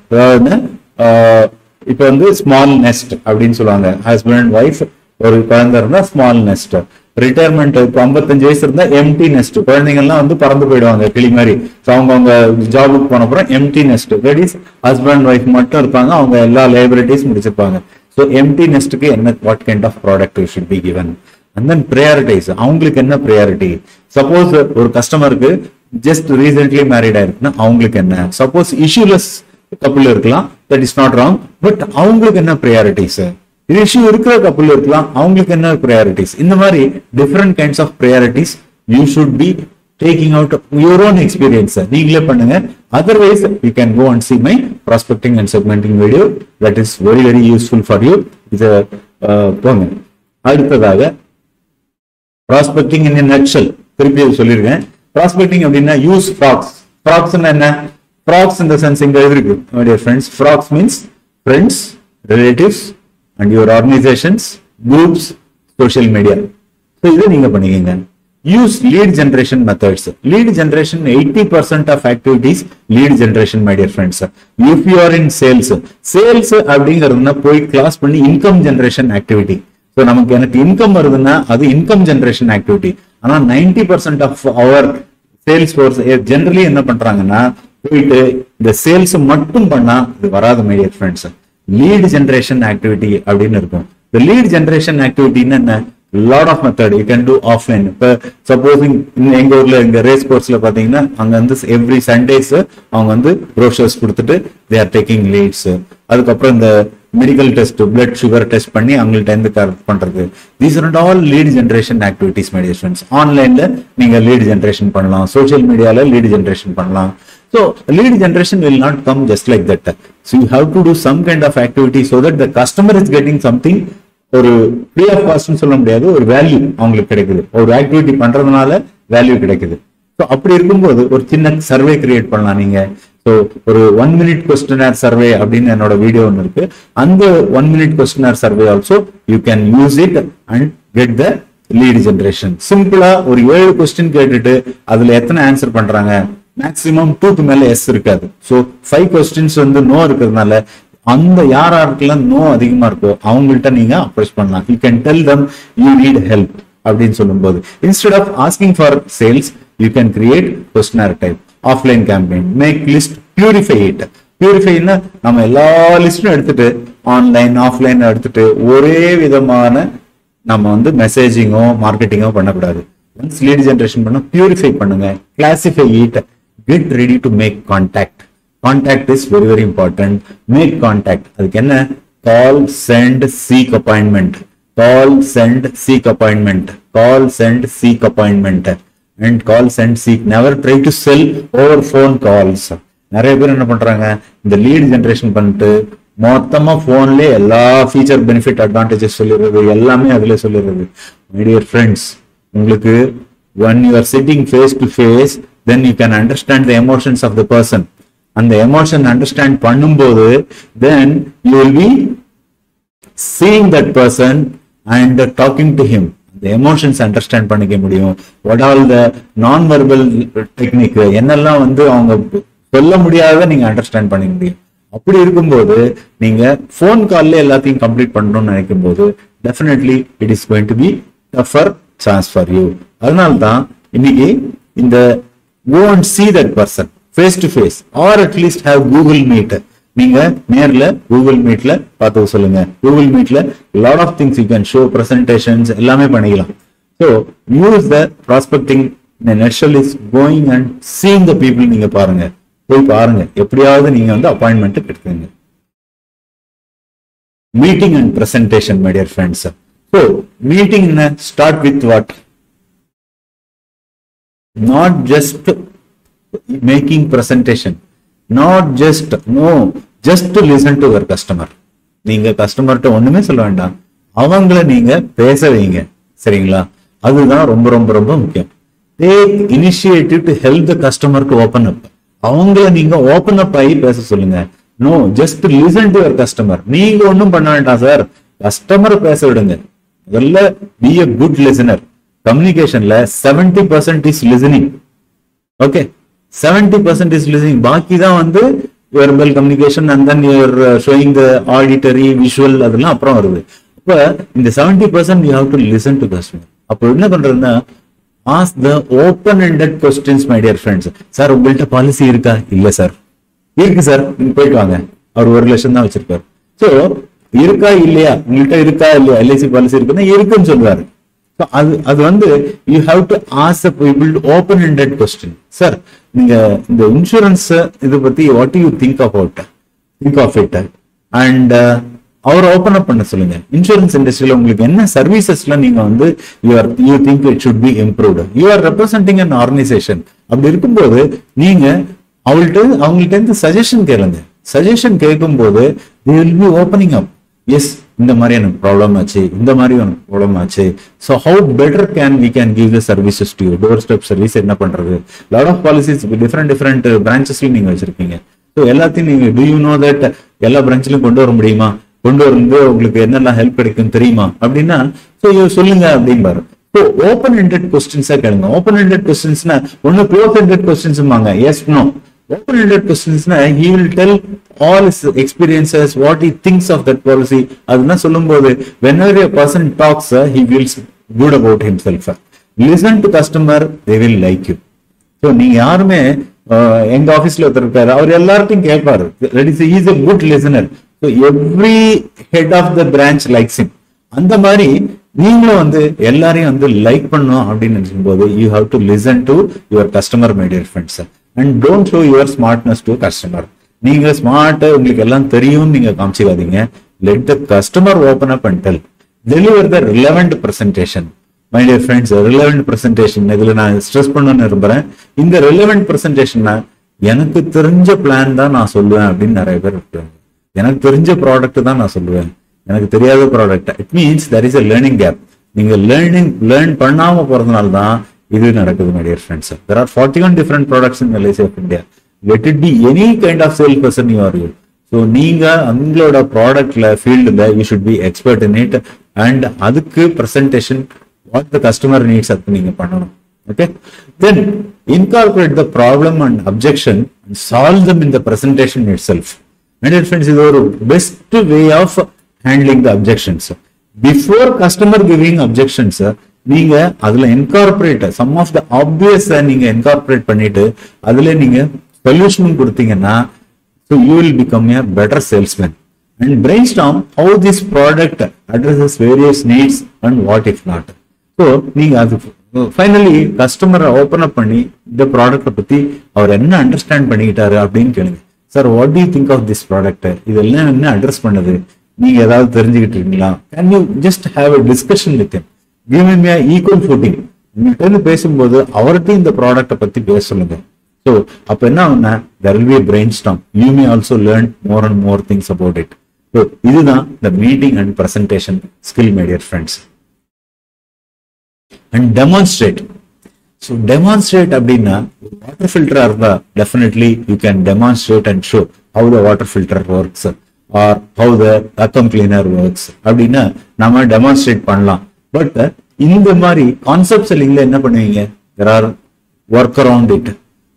இப்போ வந்து ஸ்மால் நெஸ்ட் அப்படின்னு சொல்லுவாங்க, ஹஸ்பண்ட் அண்ட் ஒய்ஃப், ஒரு குழந்தை இருந்தா ஸ்மால் நெஸ்ட். ரிட்டையர்மெண்ட் இப்போ 55 வயசு இருந்தா எம்டி நெஸ்ட், குழந்தைங்க எல்லாம் வந்து பறந்து போயிடுவாங்க கிளி மாதிரி. அவங்க ஜாபுக்கு போன அப்புறம் empty nest, that is husband wife மட்டும் இருப்பாங்க, அவங்க எல்லா லைபிலிட்டிஸ் முடிச்சிருப்பாங்க. ஸோ எம்டி நெஸ்ட்டுக்கு என்ன, what kind of product should be given, and then prioritise, அவங்களுக்கு என்ன ப்ரையாரிட்டி. சப்போஸ் ஒரு கஸ்டமருக்கு ஜஸ்ட் ரீசென்ட்லி மேரிட் ஆயிருக்குன்னா அவங்களுக்கு என்ன, சப்போஸ் இஷ்யூலெஸ் கப்புள் இருக்கலாம், that is not wrong, but அவங்களுக்கு என்ன ப்ரையாரிட்டிஸ், இஷ்யூ இருக்கிற கப்புள் இருக்கலாம், அவங்களுக்கு என்ன ப்ரையாரிட்டிஸ். இந்த மாதிரி different kinds of priorities you should be taking out your own experience நீங்களே பண்ணுங்க. Otherwise you can go and see my prospecting and segmenting video, that is very very useful for you. இதை போங்க. அடுத்ததாக ப்ராஸ்பெக்டிங் இன் நட்ஷல், திருப்பி சொல்லியிருக்கேன். ப்ராஸ்பெக்டிங் அப்படின்னா யூஸ் ஃப்ராக்ஸ். ஃப்ராக்ஸ்னா என்ன, ஃப்ராக்ஸ் இந்த சென்ஸ் இங்க இருக்கு, மை டியர் ஃப்ரெண்ட்ஸ். ஃப்ராக்ஸ் means friends, relatives and your organizations, groups, social media. So இதை நீங்க பண்ணிக்கங்க. Use lead generation methods. Lead generation 80% of activities lead generation, my dear friends. If you are in sales அப்படிங்கிறதுனா போய் கிளாஸ் பண்ணி இன்கம் ஜெனரேஷன் ஆக்டிவிட்டி. ஸோ நமக்கு எனக்கு இன்கம் வருதுன்னா அது இன்கம் ஜெனரேஷன் ஆக்டிவிட்டி. ஆனா 90% of our sales force generally என்ன பண்றாங்கன்னா போயிட்டு இந்த சேல்ஸ் மட்டும் பண்ணா இது வராது, my dear friends. Lead generation activity அப்படின்னு இருக்கும். இந்த லீட் ஜெனரேஷன் ஆக்டிவிட்டின்னு என்ன? Lot of method you can do offline. இப்போ சப்போஸிங் எங்க ஊர்ல எங்க ரேஸ் கோர்ஸ்ல பாத்தீங்கன்னா அங்க வந்து எவ்ரி சண்டேஸ் அவங்க வந்து ப்ரோஷர்ஸ் கொடுத்துட்டு தே ஆர் டேக்கிங் லீட்ஸ். அதுக்கப்புறம் இந்த medical test, blood sugar test பண்ணி அவங்கள்ட்ட இருந்து கரெக்ட் பண்றது. These are all lead generation activities my dear friends. ஆன்லைன்ல நீங்க லீட் ஜெனரேஷன் பண்ணலாம், சோஷியல் மீடியால லீட் ஜெனரேஷன் பண்ணலாம். So lead generation will not come just like that. So you have to do some kind of activity so that the customer is getting something. ஒரு ஃப்ரீ ஆஃப் காஸ்ட்னு சொல்ல முடியாது, ஒரு வேல்யூ அவங்களுக்கு கிடைக்குது. ஒரு ஆக்டிவிட்டி பண்றதுனால வேல்யூ கிடைக்குது. ஸோ அப்படி இருக்கும்போது ஒரு சின்ன சர்வே கிரியேட் பண்ணலாம் நீங்க. ஸோ ஒரு 1 minute questionnaire சர்வே அப்படின்னு என்னோட வீடியோ ஒன்று இருக்கு. அந்த 1 minute questionnaire survey also you can use it and get the lead generation. சிம்பிளா ஒரு 7 கொஸ்டின் கேட்டுட்டு அதுல எத்தனை ஆன்சர் பண்றாங்க, மேக்சிமம் 2க்கு மேல எஸ் இருக்காது. ஸோ 5 கொஸ்டின்ஸ் வந்து நோ இருக்கிறதுனால அந்த யாருக்கெல்லாம் நோ அதிகமா இருக்கோ அவங்கள்ட்ட நீங்க அப்ரோச் பண்ணலாம். You can tell them you need help அப்படின்னு சொல்லும்போது instead of asking for sales you can create questionnaire type offline campaign. Make list, purify it. பியூரிஃபைன்னா நம்ம எல்லா லிஸ்டும் எடுத்துட்டு ஆன்லைன் ஆஃப்லைன் எடுத்துட்டு ஒரே விதமான நம்ம வந்து மெசேஜிங்கோ மார்க்கெட்டிங்கோ பண்ணக்கூடாது. ஒன்ஸ் லீட் ஜெனரேஷன் பண்ண பியூரிஃபை பண்ணுங்க, classify it, get ready to make contact. Contact is very very important. Make contact. அதுக்கு என்ன? Call, send, seek appointment. Call, send, seek appointment. Call, send, seek appointment. And call, send, seek. Never try to sell over phone calls. நிறைய பேர் என்ன பண்றாங்க, இந்த லீட் ஜெனரேஷன் பண்ணிட்டு மொத்தமா போன்லயே எல்லா ஃபீச்சர் பெனிஃபிட் அட்வான்டேஜஸ் சொல்லிடுறது, எல்லாமே அதுல சொல்லிடுறது. My dear friends, உங்களுக்கு when you are sitting face to face, then you can understand the emotions of the person. அந்த எமோஷன் அண்டர்ஸ்டாண்ட் பண்ணும்போது then you will be seeing that person and talking to him. the emotions understand பண்ணிக்க முடியும். what all the non verbal technique என்னெல்லாம் வந்து அவங்க சொல்ல முடியாத நீங்க அண்டர்ஸ்டாண்ட் பண்ணிக்க முடியும். அப்படி இருக்கும்போது நீங்க போன் கால்ல எல்லாத்தையும் கம்ப்ளீட் பண்ணணும்னு நினைக்கும் போது definitely it is going to be tougher chance for you. அதனால தான் இன்னைக்கு இந்த go and see that person face to face or at least have Google Meet. நீங்க நேர்ல Google Meetல பார்த்து சொல்லுங்க. Google Meetல lot of things you can show, presentations எல்லாமே பண்ணிக்கலாம். So use the prospecting in a nutshell is going and seeing the people. நீங்க பாருங்க, போய் பாருங்க, எப்படியாவது நீங்க வந்து அப்பாயின்மெண்ட் கிடைக்குங்க. Meeting and presentation, my dear friends. So meeting start with what? Not just making presentation, not just to listen to your customer. நீங்க கஸ்டமர்ட்ட ஒண்ணுமே சொல்ல வேண்டாம், அவங்கள நீங்க பேச வைங்க. சரிங்களா? அதுதான் ரொம்ப ரொம்ப ரொம்ப முக்கியம். Take initiative to help the customer to open up. அவங்கள நீங்க ஓபன் அப் ஆகி பேச சொல்லுங்க. No, just to listen to your customer. நீங்க ஒண்ணும் பண்ண வேண்டாம் சார், கஸ்டமர் பேச விடுங்க. முதல்ல be a good listener. கம்யூனிகேஷன்ல 70% is listening. Okay, 70% is listening. பாக்கி தான் வந்து verbal communication and then you are showing the auditory visual அதெல்லாம் அப்புறம் வருது. அப்ப இந்த 70% you have to listen to customer. அப்போ என்ன பண்றதுன்னா ask the open ended questions, my dear friends. Sir உங்கள்ட்ட பாலிசி இருக்கா? இல்ல சார். இருக்கு சார், நீங்க போயிட்டு வாங்க. அவர் 1 லட்சம் தான் வச்சிருக்காரு. சோ இருக்கா இல்லையா, உங்கள்ட்ட இருக்கா இல்லையா, LIC பாலிசி இருக்குன்னா இருக்குன்னு சொல்லுவாரு. அது வந்து you have to ask the people to open ended question. Sir நீங்க இந்த இன்சூரன்ஸ் இது பத்தி what do you think of it and அவர் ஓபன் அப் பண்ண சொல்லுங்க. இன்சூரன்ஸ் இண்டஸ்ட்ரியில உங்களுக்கு என்ன சர்வீசஸ்ல நீங்க வந்து you think it should be improved. You are representing an organization. அப்படி இருக்கும்போது நீங்க அவங்கள்ட்ட இருந்து சஜஷன் கேளுங்க. சஜஷன் கேட்கும் போது they will be opening up. Yes, இந்த மாதிரி எனக்கு ப்ராப்ளம் ஆச்சு, இந்த மாதிரி எனக்கு ப்ராப்ளம் ஆச்சு. So how better we can give the services to you. Door step service என்ன பண்றது? லாட் ஆஃப் பாலிசிஸ் டிஃப்ரெண்ட் பிரான்ச்சஸ்லயும் நீங்க வச்சிருக்கீங்க. ஸோ எல்லாத்தையும் நீங்க do you know that எல்லா பிரான்ச்லயும் கொண்டு வர முடியுமா? கொண்டு வந்து உங்களுக்கு என்னெல்லாம் ஹெல்ப் கிடைக்கும் தெரியுமா அப்படின்னா ஸோ சொல்லுங்க அப்படின்பாரு. ஸோ ஓப்பன் எண்டட் கொஸ்டின்ஸா கேளுங்க. ஓப்பன் எண்டட் கொஸ்டின்ஸ்னா ஒன்னு close ended questions yes no. Open ended questions na he will tell all his experiences, what he thinks of that policy. Aduna சொல்லும்போது whenever a person talks he feels good about himself. Listen to customer, they will like you. So நீங்க யாருமே எங்க ஆபீஸ்ல ஒருத்தர் இருக்காரு, அவர் எல்லார்ட்டையும் கேட்பாரு. He is a good listener. So every head of the branch likes him. அந்த மாதிரி நீங்களும் வந்து எல்லாரையும் வந்து லைக் பண்ணணும் அப்படின்னு நினைக்கும் போது you have to listen to your customer, my dear friends. And don't show your smartness to customer. நீங்க ஸ்மார்ட், உங்களுக்கு எல்லாம் தெரியும் நீங்க காமிச்சிக்காதீங்க. Let the customer open up and tell. Deliver the relevant presentation. My dear friends, relevant presentation இதுல நான் ஸ்ட்ரெஸ் பண்ணணும்னு விரும்புறேன். இந்த ரிலவெண்ட் பிரசன்டேஷன்னா எனக்கு தெரிஞ்ச பிளான் தான் நான் சொல்லுவேன் அப்படின்னு நிறைய பேர் இருக்காங்க. எனக்கு தெரிஞ்ச ப்ராடக்ட் தான் நான் சொல்லுவேன், எனக்கு தெரியாத product. It means there is a learning gap. நீங்க லேர்ன் பண்ணாம போறதுனால தான் இது நடக்குது my dear friends. there are 41 different products in LIC of India. let it be any kind of sales person you are. So நீங்க உங்களோட ப்ராடக்ட்ல ஃபீல்டுல you should be expert in it. And அதுக்கு presentation what the customer needs அது நீங்க பண்ணணும். Okay, then incorporate the problem and objection and solve them in the presentation itself. My dear friends, இது ஒரு best way of handling the objections. Before customer giving objections, நீங்க அதுல incorporate some of the obvious நீங்க incorporate பண்ணிட்டு அதுல நீங்க solution கொடுத்தீங்கன்னா so you will become a better salesman. And brainstorm how this product addresses various needs and what if not. So நீங்க அது ஃபைனலி கஸ்டமரை ஓபன் அப் பண்ணி இந்த ப்ராடக்ட்டை பத்தி அவர் என்ன அண்டர்ஸ்டாண்ட் பண்ணிக்கிட்டாரு அப்படின்னு கேளுங்க. Sir, what do you think of this product, இதெல்லாம் என்ன அட்ரஸ் பண்ணுது, நீங்க ஏதாவது தெரிஞ்சுக்கிட்டு இருக்கீங்களா? Can you just have a discussion with him, give him a equal footing. உங்கள்கிட்ட பேசும்போது அவர்கிட்ட இந்த ப்ராடக்ட்டை பத்தி பேச சொல்லுங்க. ஸோ அப்ப என்ன ஆகுனா there will be a brainstorm. You may also learn more and more things about it. So இதுதான் the meeting and presentation skill, my dear friends. And demonstrate. So demonstrate அப்படின்னா water filter இருந்தா definitely you can demonstrate and show how the water filter works or how the vacuum cleaner works அப்படின்னா நாம demonstrate பண்ணலாம். பட் இந்த மாதிரி கான்செப்ட் செல்லிங்ல என்ன பண்ணுவீங்க? there are work around it.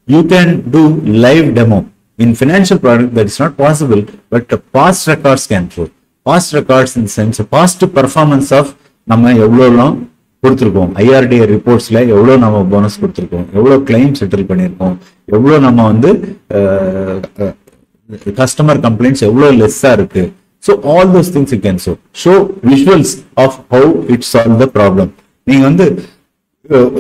You can do live demo. In financial product that is not possible, but past records can show. Past records in the sense past performance of நம்ம எவ்வளோலாம் கொடுத்துருக்கோம், ஐஆர்டிஏ ரிப்போர்ட்ஸ்ல எவ்வளவு நம்ம போனஸ் கொடுத்துருக்கோம், எவ்வளவு கிளைம் செட்டில் பண்ணியிருக்கோம், எவ்வளவு நம்ம வந்து கஸ்டமர் கம்ப்ளைண்ட்ஸ் எவ்வளவு லெஸ்ஸா இருக்கு. So all those things you can show visuals of how it solve the problem. நீங்க வந்து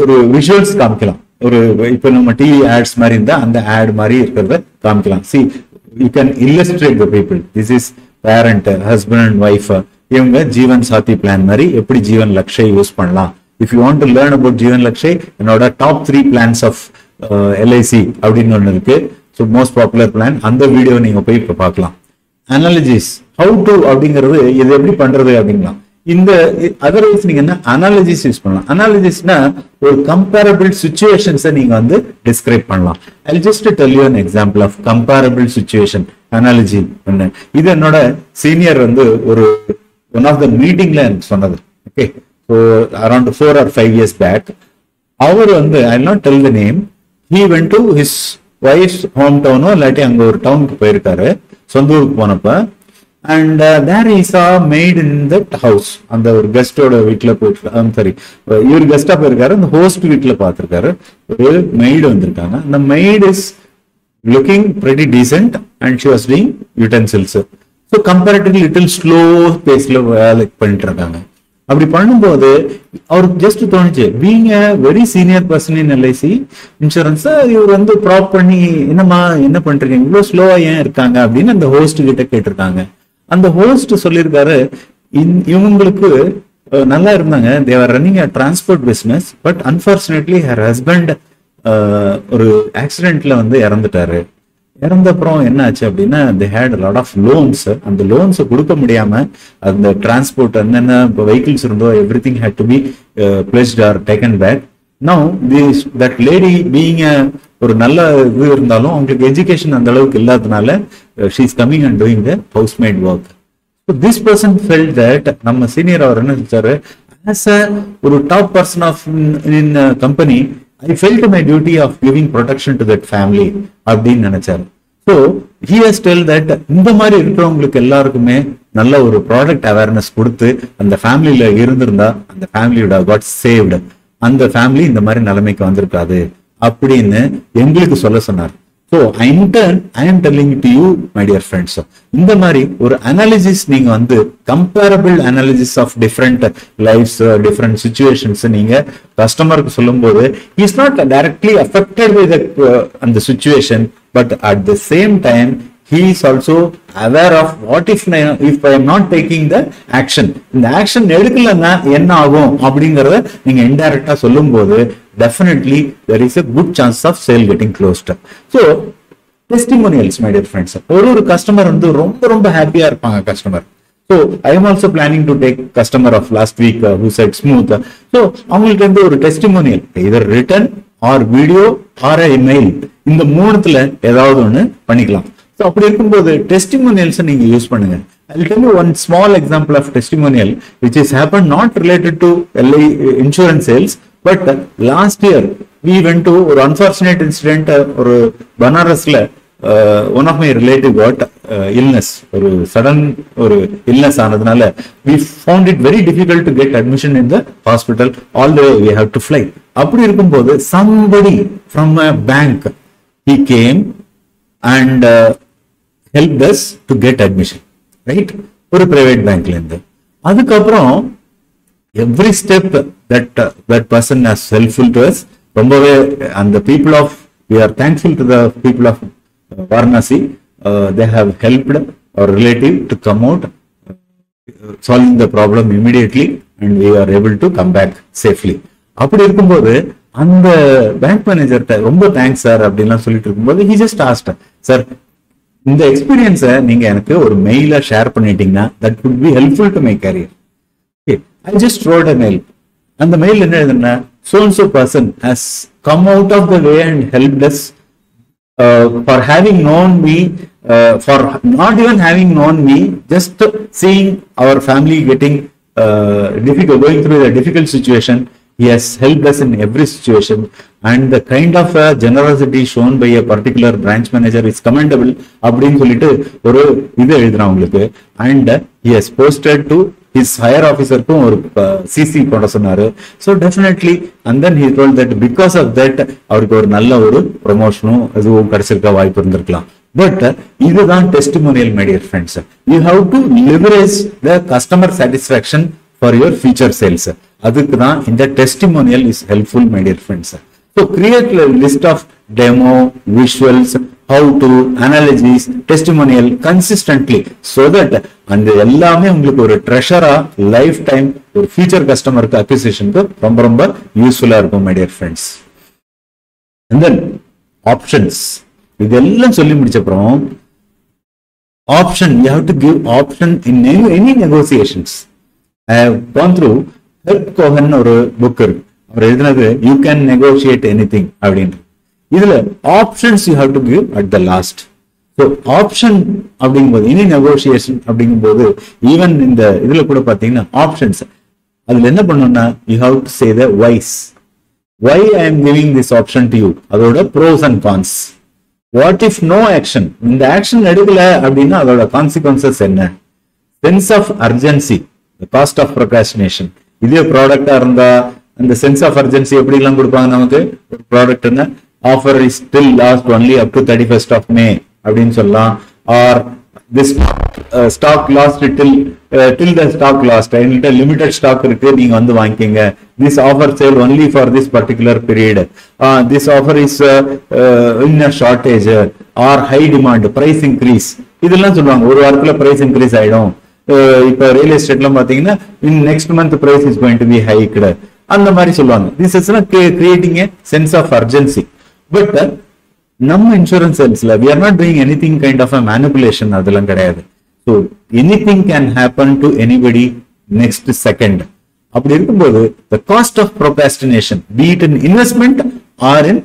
ஒரு விஷுவல்ஸ் காமிக்கலாம். ஒரு இப்ப நம்ம டிவி ஆட்ஸ் மாதிரி இருந்தா அந்த ஆட் மாதிரி இருக்கிறத காமிக்கலாம். See you can illustrate the people. This is parent, husband and wife, இவங்க ஜீவன் சாத்தி பிளான் மாதிரி எப்படி ஜீவன் லக்ஷய் யூஸ் பண்ணலாம். If you want to learn about Jeevan Lakshya, என்னோட டாப் 3 பிளான்ஸ் ஆஃப் எல்ஐசி அப்படின்னு ஒன்று இருக்கு. ஸோ மோஸ்ட் பாப்புலர் பிளான், அந்த வீடியோ நீங்க போய் இப்ப பார்க்கலாம். அனாலஜிஸ் ஹவு டு அப்படிங்கிறது இது எப்படி பண்றது அப்படிங்கலாம். இந்த அதர்வைஸ் நீங்க என்ன அனாலஜிஸ் யூஸ் பண்ணலாம். அனாலஜிஸ்னா ஒரு கம்பேரபிள் சிச்சுவேஷன்ஸை நீங்க வந்து டிஸ்கிரைப் பண்ணலாம். I just tell you an example of comparable situation analogy. இது என்னோட சீனியர் வந்து ஒரு ஒன் ஆஃப் த மீட்டிங்ல எனக்கு சொன்னது. Okay, so around 4 or 5 years back அவர் வந்து I not tell the name, he went to his wife's home டவுனோ இல்லாட்டி அங்க ஒரு டவுனுக்கு போயிருக்காரு சொந்த ஊருக்கு போனப்ப. And there is a maid in that house. அந்த ஒரு கெஸ்டோட வீட்டுல போயிட்டு, சாரி இவர் கெஸ்டா போயிருக்காரு, அந்த ஹோஸ்ட் வீட்டுல பார்த்திருக்காரு, ஒரு மெய்டு வந்திருக்காங்க. அந்த maid is looking pretty decent and she was doing utensils. So comparatively little slow paceல வேலை பண்ணிட்டு இருக்காங்க. அப்படி பண்ணும்போது அவருக்கு ஜஸ்ட் தோணுச்சு, being a very senior person in LIC insurance, இவர் வந்து ப்ராப் பண்ணி என்னம்மா என்ன பண்றீங்க இவ்வளவு ஸ்லோவா ஏன் இருக்காங்க அப்படின்னு அந்த ஹோஸ்ட் கிட்ட கேட்டிருக்காங்க. அந்த ஹோஸ்ட் சொல்லியிருக்காரு, இவங்களுக்கு நல்லா இருந்தாங்க, they were running a transport business, but unfortunately her husband ஒரு ஆக்சிடென்ட்ல வந்து இறந்துட்டாரு. இறந்தப்புறம் என்ன ஆச்சு அப்படின்னா they had a lot of loans. அந்த லோன்ஸ் கொடுக்க முடியாம அந்த டிரான்ஸ்போர்ட் என்னென்ன வெஹிக்கிள்ஸ் இருந்தோ everything had to be pledged or taken back. Now that lady being ஒரு நல்ல இது இருந்தாலும் அவங்களுக்கு எஜுகேஷன் அந்த அளவுக்கு இல்லாதனால she is coming and doing the housemaid work. So this person felt that நம்ம சீனியர் அவர் என்ன செஞ்சாரு, as a ஒரு top person of in company I felt my duty of giving protection to that family அப்படின்னு நினைச்சாரு. So he has told that இந்த மாதிரி இருக்கிறவங்களுக்கு எல்லாருக்குமே நல்ல ஒரு ப்ராடக்ட் அவேர்னஸ் கொடுத்து அந்த ஃபேமிலியில இருந்திருந்தா அந்த ஃபேமிலியோட காட் சேவ்டு, அந்த ஃபேமிலி இந்த மாதிரி நிலைமைக்கு வந்திருக்காது அப்படின்னு எங்களுக்கு சொல்ல சொன்னார். So in turn, I am telling it to you, my dear friends. So, இந்த மாதிரி ஒரு அனாலிசிஸ் நீங்க வந்து comparable analysis of different lifes, different situations நீங்க கஸ்டமருக்கு சொல்லும் போது is not directly affected by அந்த situation, but at the same time he is also aware of what if I am not taking the action. இந்த ஆக்ஷன் எடுக்கலன்னா என்ன ஆகும் அப்படிங்கறத நீங்க இன்டைரக்டா சொல்லும் போது definitely there is a good chance of sale getting closed. So testimonials, my dear friends, ஒரு கஸ்டமர் வந்து ரொம்ப ஹாப்பியா இருப்பாங்க customer. So I am also planning to take customer of last week who said smooth. So அவங்களுக்கு வந்து ஒரு testimonial either written or video or email, இந்த மூணுத்துல ஏதாவது ஒண்ணு பண்ணிக்கலாம். So அப்படி இருக்கும்போது டெஸ்டிமோனியல்ஸ் நீங்க யூஸ் பண்ணுங்க. I'll tell you one small example of testimonial which has happened not related to LI insurance sales, but last year we went to ஒரு unfortunate incident, ஒரு பனாரஸ்ல one of my relative got illness, ஒரு sudden ஒரு illness ஆனதுனால we found it very difficult to get admission in the hospital, all the way we have to fly. அப்படி இருக்கும்போது somebody from a bank, he came and helped us to get admission, right? ஒரு private bankல இருந்து. அதுக்கப்புறம் every step that person has helpful to us, ரொம்பவே and the people of, we are thankful to the people of Varanasi, they have helped our relative to come out, solving the problem immediately, and we are able to come back safely. அப்படி இருக்கும்போது அந்த பேங்க் மேனேஜர்கிட்ட ரொம்ப தேங்க்ஸ் சார் அப்படின்லாம் சொல்லிட்டு இருக்கும்போது he just asked, சார் இந்த எக்ஸ்பீரியன்ஸை நீங்க எனக்கு ஒரு மெயில ஷேர் பண்ணிட்டீங்கன்னா that would be helpful to my career. Okay, I just wrote a mail. அந்த மெயில் என்ன எழுதுனா, so and so person has come out of the way and helped us for having known me, for not even having known me, just seeing our family getting difficult, going through a difficult situation. He has helped us in every situation, and the kind of generosity shown by a particular branch manager is commendable. அப்படின்னு சொல்லிட்டு ஒரு இது எழுதுறான் உங்களுக்கு, and he has posted to his higher officer க்கும் ஒரு CC போட சொன்னாரு. So definitely, and then he told that because of that அவருக்கு ஒரு நல்ல ஒரு ப்ரொமோஷனும் அதுவும் கிடைச்சிருக்க வாய்ப்பு இருந்திருக்கலாம். But இதுதான் testimonial, my dear friends. You have to leverage the customer satisfaction for your future sales. அதுக்கு தான் இந்த testimonial is helpful, my dear friends. So create a list of demo, visuals, how to, analysis, testimonial consistently, so that அந்த எல்லாமே உங்களுக்கு ஒரு ட்ரெஷரா லைஃப் டைம் ஒரு ஃபியூச்சர் கஸ்டமருக்கு அக்விசிஷனுக்கு ரொம்ப யூஸ்ஃபுல்லா இருக்கும், my dear friends. And then options, இதெல்லாம் சொல்லி முடிச்ச அப்புறம் option, you have to give option in any negotiations. I have gone through Herb Cohen ஒரு புக் இருக்கு, அவர் எழுதினது யூ கேன் நெகோசியேட் எனிதிங் அப்படின்னு. இதுல options you have to give at the last. So option அப்படிங்கும்போது எனி நெகோசியேஷன் அப்படிங்கும்போது ஈவன் இந்த இதுல கூட பாத்தீங்கன்னா ஆப்ஷன்ஸ் அதுல என்ன பண்ணணும்னா you have to say the whys, why I am giving this option to you, அதோட pros and cons. What if no action, இந்த ஆக்ஷன் எடுக்கல அப்படின்னா அதோட கான்சிக்வன்சஸ் என்ன. Sense of urgency, cost of procrastination. இதே ப்ராடக்டா இருந்தா அந்த சென்ஸ் ஆஃப் அர்ஜென்சி எப்படி எல்லாம் கொடுப்பாங்க நமக்கு, ஒரு ப்ராடக்ட்னா offer is still last only up to 31st of May அப்படின்னு சொல்லலாம். Or this stock last till the stock last, என்கிட்ட லிமிடெட் ஸ்டாக் இருக்கு, நீங்க வந்து வாங்கிக்கங்க. This offer sale only for this particular period. This offer is in a shortage or high demand, price increase, இதெல்லாம் சொல்லுவாங்க. ஒரு வாரத்துல பிரைஸ் இன்க்ரீஸ் ஆயிடும். இப்ப ரியல் எஸ்டேட்ல பாத்தீங்கன்னா in next month price is going to be hiked, அந்த மாதிரி சொல்லுவாங்க. This is creating a sense of urgency. But நம்ம இன்சூரன்ஸ் சேல்ஸ்ல we are not doing anything kind of a manipulation, அதெல்லாம் கிடையாது. So anything can happen to anybody next second. அப்படி இருக்கும்போது the cost of procrastination, be it in investment or in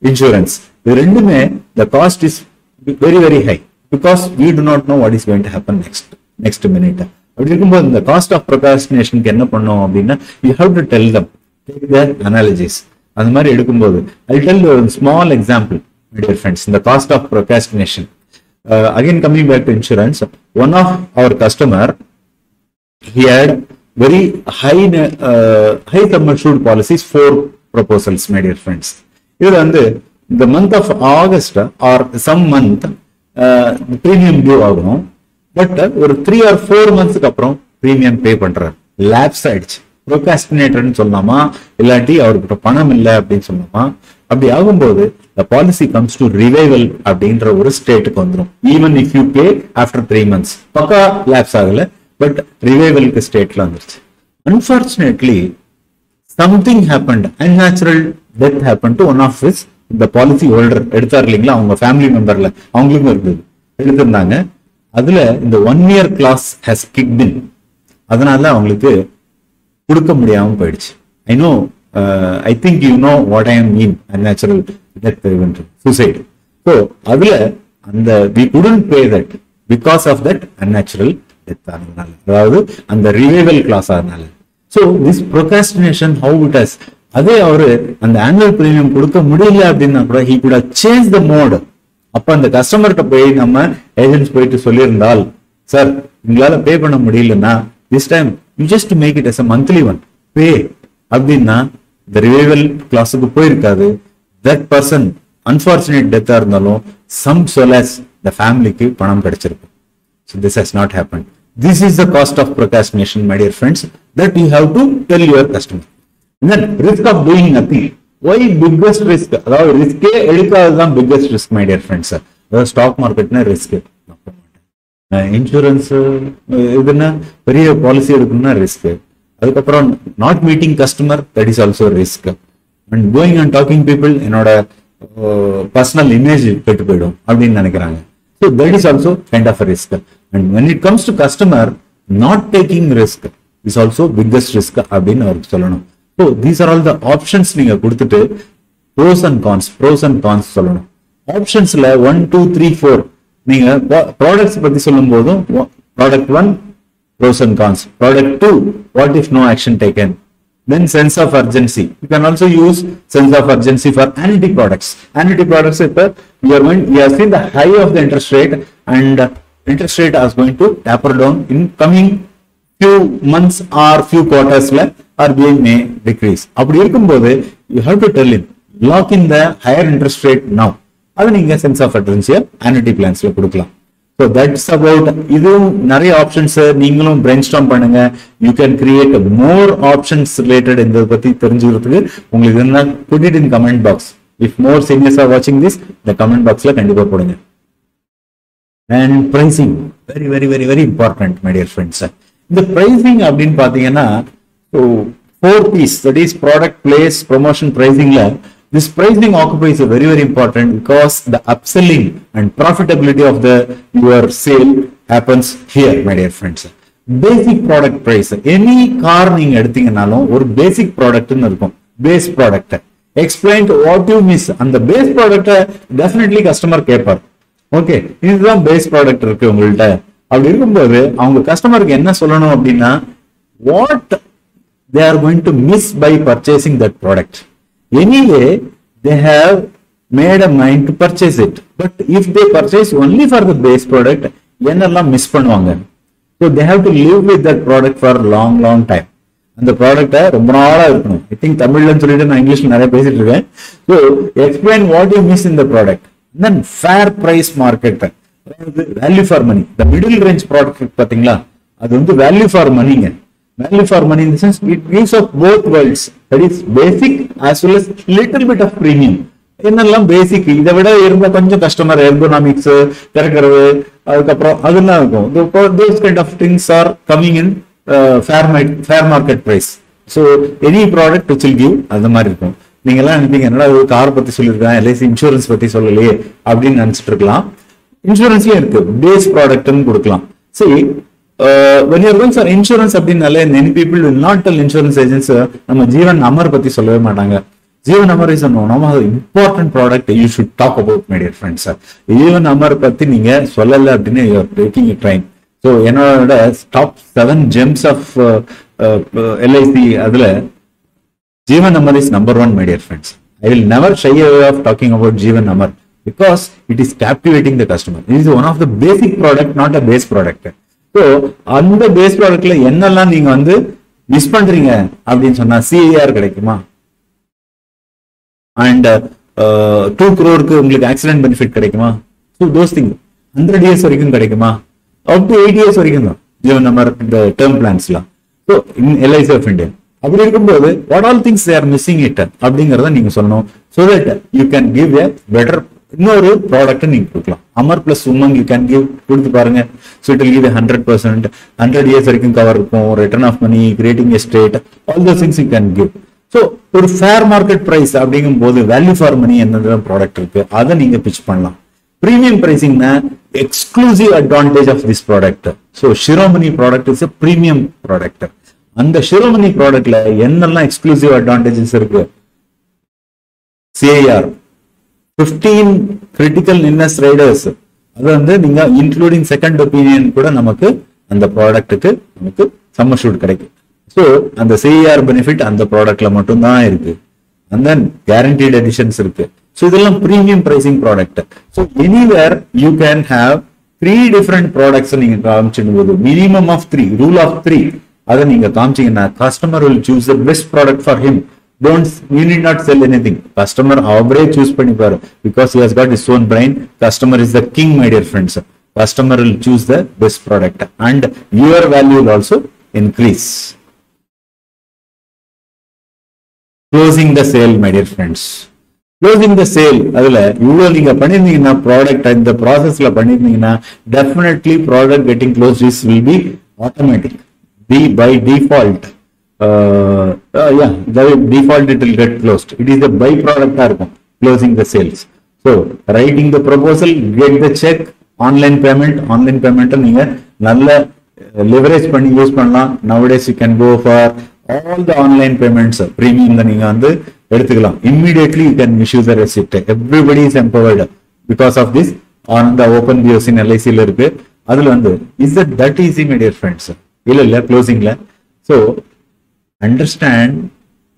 insurance, இது ரெண்டுமே the cost is very high because we do not know what is going to happen next minute. அப்படி இருக்கும்போது இந்த காஸ்ட் ஆஃப் ப்ரொக்ராஸ்டினேஷனுக்கு என்ன பண்ணோம் அப்படின்னா you have to tell them, take their analysis. அந்த மாதிரி எடுக்கும்போது ஐ டெல் ஒரு small example, my dear friends, இந்த cost of procrastination. Again coming back to insurance, one of our customer he had very high sum assured policies, 4 proposals, my dear friends. இதுல வந்து the month of August or some month premium due ஆகும். பட் ஒரு 3 or 4 monthsக்கு அப்புறம் பிரீமியம் பே பண்றாரு. லேப்ஸ் ஆயிடுச்சு. ப்ரோகாஸ்டினேட்டர்னு சொல்லலாமா, இல்லாட்டி அவர்கிட்ட பணம் இல்லை அப்படின்னு சொல்லலாமா. அப்படி ஆகும்போது the policy comes to revival அப்படின்ற ஒரு ஸ்டேட்டுக்கு வந்துடும். Even if you pay after 3 months பக்கா லேப்ஸ் ஆகல, பட் ரிவைவலுக்கு ஸ்டேட்ல வந்துருச்சு. Unfortunately something happened, unnatural death happened to one of his the policy holder எடுத்தார் இல்லைங்களா, அவங்க ஃபேமிலி மெம்பர்ல அவங்களுக்கும் இருந்தது, எடுத்திருந்தாங்க. அதுல இந்த 1 year clause has kicked in. அதனால அவங்களுக்கு கொடுக்க முடியாம போயிடுச்சு. I think you know what I mean, unnatural death event, suicide. So அதுல அந்த we couldn't pay that because of that unnatural death ஆனதுனால, அதாவது அந்த revival clause ஆனதுனால. So this procrastination, how it has, அதே அவரு அந்த annual premium கொடுக்க முடியல அப்படின்னா கூட he could have changed the mode. அப்ப அந்த கஸ்டமர்கிட்ட போய் நம்ம ஏஜென்ட்ஸ் போயிட்டு சொல்லியிருந்தால், சார் உங்களால பே பண்ண முடியலன்னா this time you just make it as a monthly one pay அப்படின்னா the revival clause-க்கு போயிருக்காது. that person unfortunate death இருந்தாலும் some solace the family-க்கு பணம் கிடைச்சிருக்கு. So this has not happened. This is the cost of procrastination, my dear friends, that you have to tell your customer. And then risk of doing nothing. Why biggest risk? அதாவது ரிஸ்கே எடுக்காததான் biggest risk, my dear friends. அதாவது ஸ்டாக் மார்க்கெட்னா ரிஸ்க், இன்சூரன்ஸ் இதுன்னா பெரிய பாலிசி எடுக்கணும்னா ரிஸ்க், அதுக்கப்புறம் not meeting customer, that is also risk. And going and talking people, என்னோட பர்சனல் இமேஜ் கெட்டு போயிடும் அப்படின்னு நினைக்கிறாங்க. So that is also kind of a risk. And when it comes to customer, not taking risk is also biggest risk அப்படின்னு அவருக்கு சொல்லணும். So these are all the options நீங்க கொடுத்துட்டு pros and cons சொல்லணும். ஆப்ஷன்ஸ்ல 1, 2, 3, 4 நீங்க ப்ராடக்ட்ஸ் பத்தி சொல்லும் போதும் product 1 pros and cons, product 2 what if no action taken, then sense of urgency. You can also use sense of urgency for annuity products. Annuity products, you have seen the high of the interest rate, and interest rate is going to taper down in coming few months or few quarters or being may decrease. அப்படி இருக்கும்போது you have to tell him lock in the higher interest rate now. அது நீங்க sense of urgency annuity plansல கொடுக்கலாம். So that's about, இதுவும் நிறைய ஆப்ஷன்ஸ் நீங்களும் brainstorm பண்ணுங்க. You can create more options related இந்த பத்தி தெரிஞ்சுக்கிறதுக்கு உங்களுக்கு என்ன, put it in comment box. If more seniors are watching this, the comment boxல கண்டிப்பா போடுங்க. And pricing, very very very very important, my dear friends. இந்த pricing அப்படின்னு பாத்தீங்கன்னா, so 4 P's, that is product, place, promotion, pricingல this pricing occupies a very very important, because the upselling and profitability of your sale happens here, my dear friends. Basic product price, any car நீங்க எடுத்தீங்கனாலும் ஒரு basic product ன்னு இருக்கும், base product. Explain what you miss, அந்த base product definitely customer கேட்பார். ஓகே, இதுதான் base product இருக்கு உங்கள்ட்ட. அப்படி இருக்கும்போது அவங்க கஸ்டமருக்கு என்ன சொல்லணும் அப்படின்னா, what they are going to miss by purchasing that product. Anyway, they have made a mind to purchase it. But if they purchase only for the base product, என்னெல்லாம் மிஸ் பண்ணுவாங்க. So they have to live with that product for long time. அந்த ப்ராடக்டை ரொம்ப நாளா இருக்கணும். I think தமிழ்லன்னு சொல்லிட்டு நான் இங்கிலீஷ்ல நிறைய பேசிட்டு இருக்கேன். So explain what you miss in the product. And then fair price market, value for money. The middle range product பாத்தீங்களா, அது வந்து value for moneyங்க. Value for money in the sense it gives of both worlds, that is basic as well as little bit of premium. என்னெல்லாம் பேசிக், இதை விட இருந்த கொஞ்சம் கஸ்டமர் எர்கோனாமிக்ஸ் திறக்கிறது, அதுக்கப்புறம் அதெல்லாம் இருக்கும். those kind of things are coming in fair market price. So any product which will give அந்த மாதிரி இருக்கும். நீங்க எல்லாம் நினைப்பீங்க, என்னடா ஒரு கார் பத்தி சொல்லியிருக்கேன், எல்ஐசி இன்சூரன்ஸ் பத்தி சொல்லலையே அப்படின்னு நினைச்சிட்டு இருக்கலாம். இன்சூரன்ஸ்லயும் இருக்கு, பேஸ் ப்ராடக்ட்னு கொடுக்கலாம். சரி, when you are going for insurance அப்படின்னாலே many people will not tell insurance agents நம்ம ஜீவன் அமர் பத்தி சொல்லவே மாட்டாங்க. ஜீவன் Amar is one of the important product you should talk about, my dear friends. ஜீவன் அமர் பத்தி நீங்க சொல்லல அப்படின்னு you are taking a train. So என்னோட top 7 gems of LIC, அதுல ஜீவன் Amar is number 1, my dear friends. I will never shy away of talking about Jeevan Amar because it is captivating the customer. It is one of the basic product, not a base product. So அந்த பேஸ் ப்ராடக்ட்ல என்னெல்லாம் நீங்க வந்து மிஸ் பண்றீங்க அப்படின்னு சொன்னா CIR கிடைக்குமா, அண்ட் 2 crore உங்களுக்கு ஆக்சிடென்ட் பெனிஃபிட் கிடைக்குமா? ஸோ தோஸ் திங் 100 years வரைக்கும் கிடைக்குமா? அப் டு 8 years வரைக்கும் தான் ஜீவன் நம்ம இந்த டேர்ம் பிளான்ஸ்லாம். So in LIC of India அப்படி இருக்கும்போது what all things they are missing it அப்படிங்கறத நீங்க சொல்லணும். So that you can give a better இன்னொரு ப்ராடக்ட் நீங்க கொடுக்கலாம். Amar plus Umang you can give கொடுத்து பாருங்க. So it will give 100%, 100 years வரைக்கும் கவர் இருக்கும், return of money, creating estate, all those things you can give. So ஒரு ஃபேர் மார்க்கெட் பிரைஸ் அப்படிங்கும் போது வேல்யூ ஃபார் மணி எந்த ப்ராடக்ட் இருக்கு அதை நீங்க பிச் பண்ணலாம். பிரீமியம் பிரைசிங்னா exclusive advantage of this product. So Shiromani product is a premium product. அந்த ஷிரோமணி ப்ராடக்ட்ல என்னெல்லாம் எக்ஸ்க்ளூசிவ் அட்வான்டேஜஸ் இருக்கு? சிஐஆர் 15 கிரிட்டிக்கல் இல்னஸ் ரைடர்ஸ், அது வந்து நீங்க இன்க்ளூடிங் செகண்ட் ஒப்பீனியன் கூட நமக்கு அந்த ப்ராடக்ட்டுக்கு நமக்கு சம்மர் ஷூட் கிடைக்கும். ஸோ அந்த சிஐஆர் பெனிஃபிட் அந்த ப்ராடக்ட்ல மட்டும் தான் இருக்கு. and then guaranteed editions இருக்கு. ஸோ இதெல்லாம் premium pricing product. So anywhere you can have 3 different products நீங்க காமிச்சிடும் போது மினிமம் ஆஃப் 3 ரூல் ஆஃப் 3 அதை நீங்க காமிச்சீங்கன்னா customer will choose the best product for him. You need not sell anything. Customer அவரே choose பண்ணிப்பாரு because he has got his own brain. Customer is the king, my dear friends. Customer will choose the best product and your value will also increase. Closing the sale, my dear friends. Closing the sale, அதுல இவ்வளவு நீங்க பண்ணிருந்தீங்கன்னா ப்ராடக்ட் இந்த ப்ராசஸ்ல பண்ணிருந்தீங்கன்னா definitely product getting closed is will be automatic. By default. The default it will get closed. It is the byproduct இருக்கும் closing the sales. So writing the proposal, get the check, online payment நீங்க நல்ல leverage பண்ணி யூஸ் பண்ணலாம். Nowadays you can go for all the online payments. Premium நீங்க வந்து எடுத்துக்கலாம். Immediately you can issue the receipt. Everybody is empowered because of this. On the open BOC LIC ல இருக்கு. அதுல வந்து is that easy, my dear friends? இல்ல closingல. So understand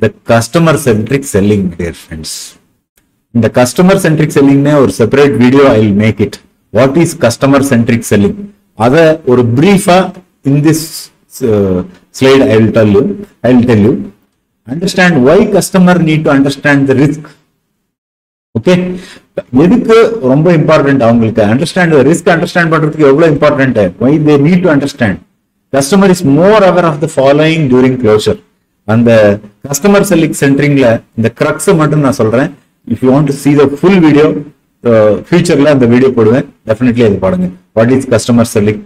the customer centric selling, dear friends. In the customer centric selling ne or separate video I will make it. What is customer centric selling? Other or brief in this slide I will tell you. Understand why customer need to understand the risk. Okay, எதுக்கு ரொம்ப இம்பார்ட்டன்ட் அவங்களுக்கு understand the risk, understand பண்றதுக்கு எவ்வளவு important, why they need to understand. Customer is more aware of the following during closure. அந்த கஸ்டமர் செல்லிங் சென்ட்ரிங்ல இந்த கிரக்ஸ் மட்டும் நான் சொல்றேன். If you want to see the full video, ஃபியூச்சர்ல அந்த வீடியோ போடுவேன், டெஃபினெட்லி அது பாருங்க. What is customer selling